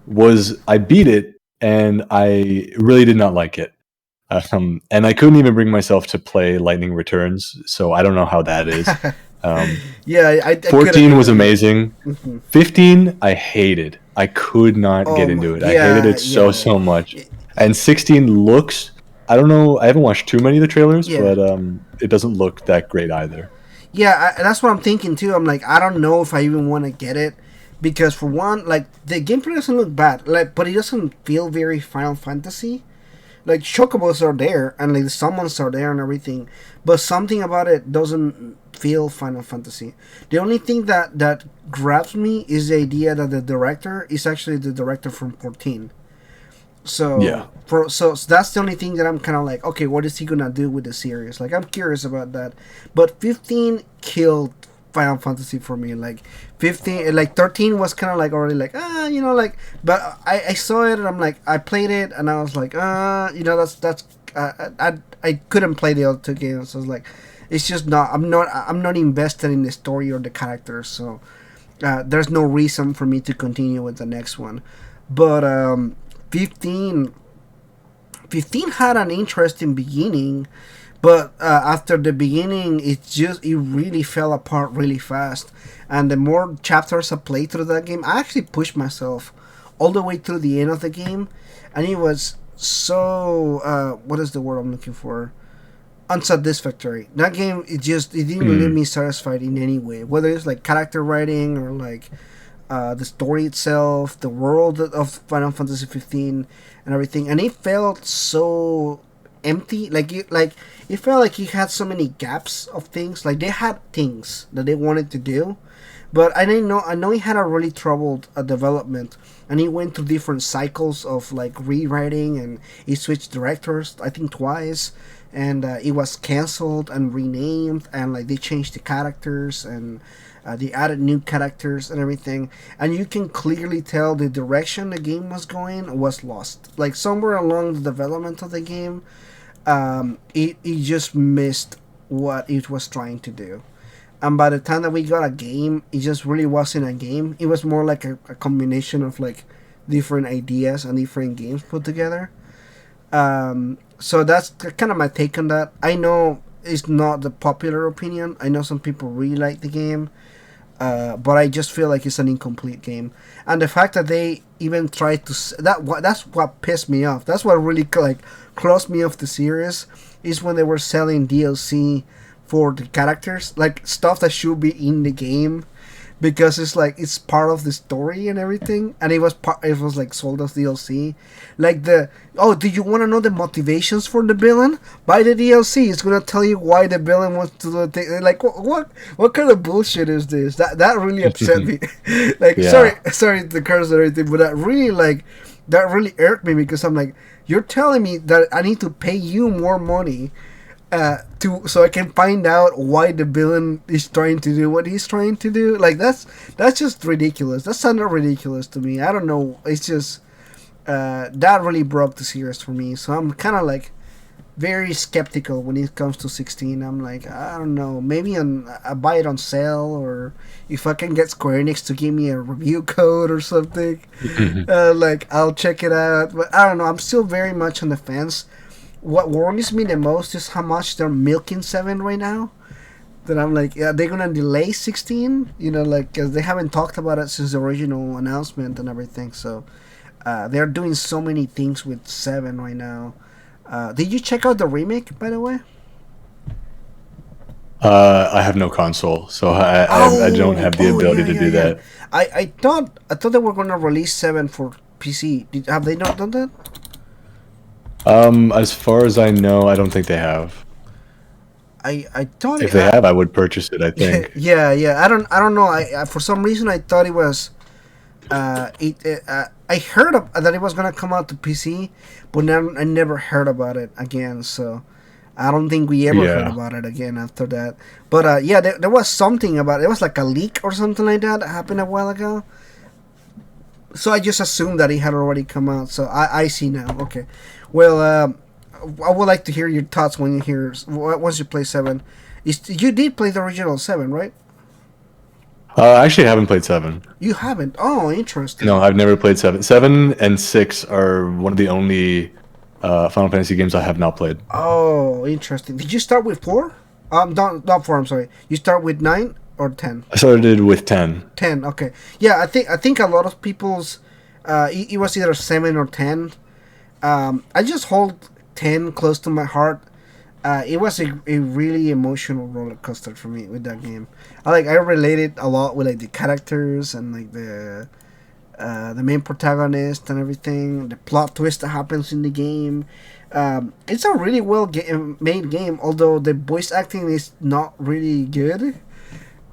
was I beat it and I really did not like it. And I couldn't even bring myself to play Lightning Returns, so I don't know how that is. Yeah, I 14 was amazing. 15 I hated. I could not get into it. I hated it so much. And 16 looks, I don't know, I haven't watched too many of the trailers, but it doesn't look that great either. Yeah, that's what I'm thinking too. I'm like, I don't know if I even want to get it, because for one, like, the gameplay doesn't look bad, like, but it doesn't feel very Final Fantasy. Like, chocobos are there and like the summons are there and everything, but something about it doesn't feel Final Fantasy. The only thing that grabs me is the idea that the director is actually the director from 14. So so that's the only thing that I'm kind of like, okay, what is he gonna do with the series? Like, I'm curious about that. But 15 killed Final Fantasy for me. Like 15, like 13 was kind of like already like, like. But I saw it and I'm like, I played it and I was like, that's I couldn't play the other two games. So I was like, it's just not. I'm not invested in the story or the characters. So there's no reason for me to continue with the next one. But 15 had an interesting beginning, but after the beginning it really fell apart really fast. And the more chapters I played through that game, I actually pushed myself all the way through the end of the game, and it was so what is the word I'm looking for, unsatisfactory. That game, it didn't leave me satisfied in any way, whether it's like character writing or like the story itself, the world of Final Fantasy 15 and everything. And it felt so empty. It felt like it had so many gaps of things. Like, they had things that they wanted to do, but I know he had a really troubled development, and he went through different cycles of like rewriting, and he switched directors I think twice, and it was canceled and renamed, and like they changed the characters, and they added new characters and everything, and you can clearly tell the direction the game was going was lost. Like, somewhere along the development of the game, it just missed what it was trying to do. And by the time that we got a game, it just really wasn't a game. It was more like a combination of like different ideas and different games put together. So that's kind of my take on that. I know it's not the popular opinion. I know some people really like the game. But I just feel like it's an incomplete game, and the fact that they even tried to that's what pissed me off. That's what really like crossed me off the series, is when they were selling DLC for the characters, like stuff that should be in the game, because it's like it's part of the story and everything, and it was like sold as DLC. Like, do you want to know the motivations for the villain? Buy the DLC. It's gonna tell you why the villain wants to do the thing. Like, what kind of bullshit is this? That really upset me. Like, sorry to curse or anything, but that really irked me, because I'm like, you're telling me that I need to pay you more money so I can find out why the villain is trying to do what he's trying to do. Like, that's just ridiculous. That sounded ridiculous to me. I don't know. It's just that really broke the series for me. So I'm kind of like very skeptical when it comes to 16. I'm like, I don't know. Maybe I buy it on sale, or if I can get Square Enix to give me a review code or something, like, I'll check it out. But I don't know. I'm still very much on the fence. What worries me the most is how much they're milking 7 right now. That I'm like, yeah, they're gonna delay 16, like, because they haven't talked about it since the original announcement and everything. So they're doing so many things with 7 right now. Did you check out the remake, by the way? I have no console, so I don't have the ability to do that. I thought they were gonna release 7 for PC. Have they not done that? As far as I know, I don't think they have. I thought If they have, I would purchase it, I think. yeah. I don't know. I for some reason I thought it was. I heard that it was gonna come out to PC, but I never heard about it again. So I don't think we ever heard about it again after that. But yeah, there was something about it. It was like a leak or something like that happened a while ago. So I just assumed that it had already come out. So I see now. Okay, well, I would like to hear your thoughts when you hear once you play 7. You did play the original 7, right? I actually haven't played 7. You haven't? Oh, interesting. No, I've never played 7. 7 and 6 are one of the only Final Fantasy games I have not played. Oh, interesting. Did you start with 4? Not 4. I'm sorry. You start with 9 or 10? I started with 10. 10. Okay. Yeah, I think a lot of people's it was either 7 or 10. I just hold 10 close to my heart. It was a really emotional roller coaster for me with that game. I related a lot with like the characters and like the main protagonist and everything. The plot twist that happens in the game. It's a really made game, although the voice acting is not really good.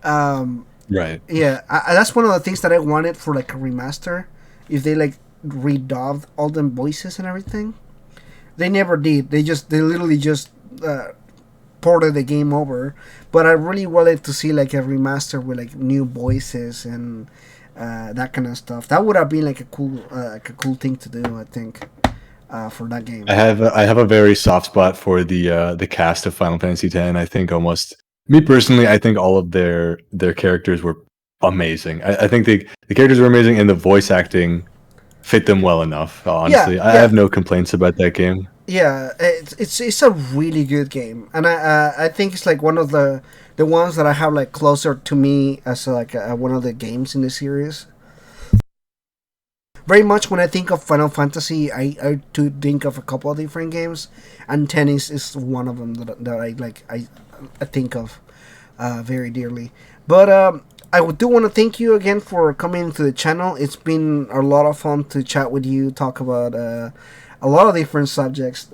Right. Yeah, that's one of the things that I wanted for like a remaster. If they like redubbed all the voices and everything, they never did. They literally just ported the game over. But I really wanted to see like a remaster with like new voices and that kind of stuff. That would have been like a cool thing to do, I think, for that game. I have a very soft spot for the cast of Final Fantasy X. I think almost me personally, I think all of their characters were amazing. I think the characters were amazing, and the voice acting fit them well enough. Honestly, I have no complaints about that game. Yeah, it's a really good game, and I think it's like one of the ones that I have like closer to me as like one of the games in the series. Very much when I think of Final Fantasy, I do think of a couple of different games, and tennis is one of them that I like. I think of very dearly. But I do want to thank you again for coming to the channel. It's been a lot of fun to chat with you, talk about a lot of different subjects.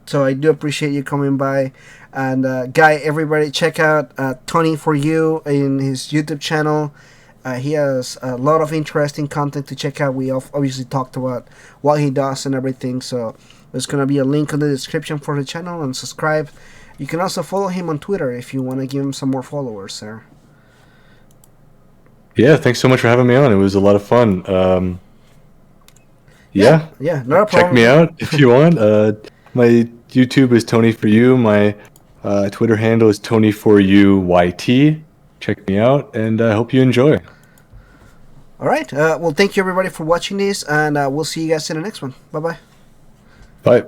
So I do appreciate you coming by. And Guy, everybody check out Tony4You in his YouTube channel. He has a lot of interesting content to check out. We obviously talked about what he does and everything. So there's going to be a link in the description for the channel, and subscribe. You can also follow him on Twitter if you want to give him some more followers, sir. Yeah, thanks so much for having me on. It was a lot of fun. Yeah, not a problem. Check me out if you want. My YouTube is Tony4You. My Twitter handle is Tony4UYT. Check me out, and I hope you enjoy. All right. Well, thank you everybody for watching this, and we'll see you guys in the next one. Bye-bye. Bye.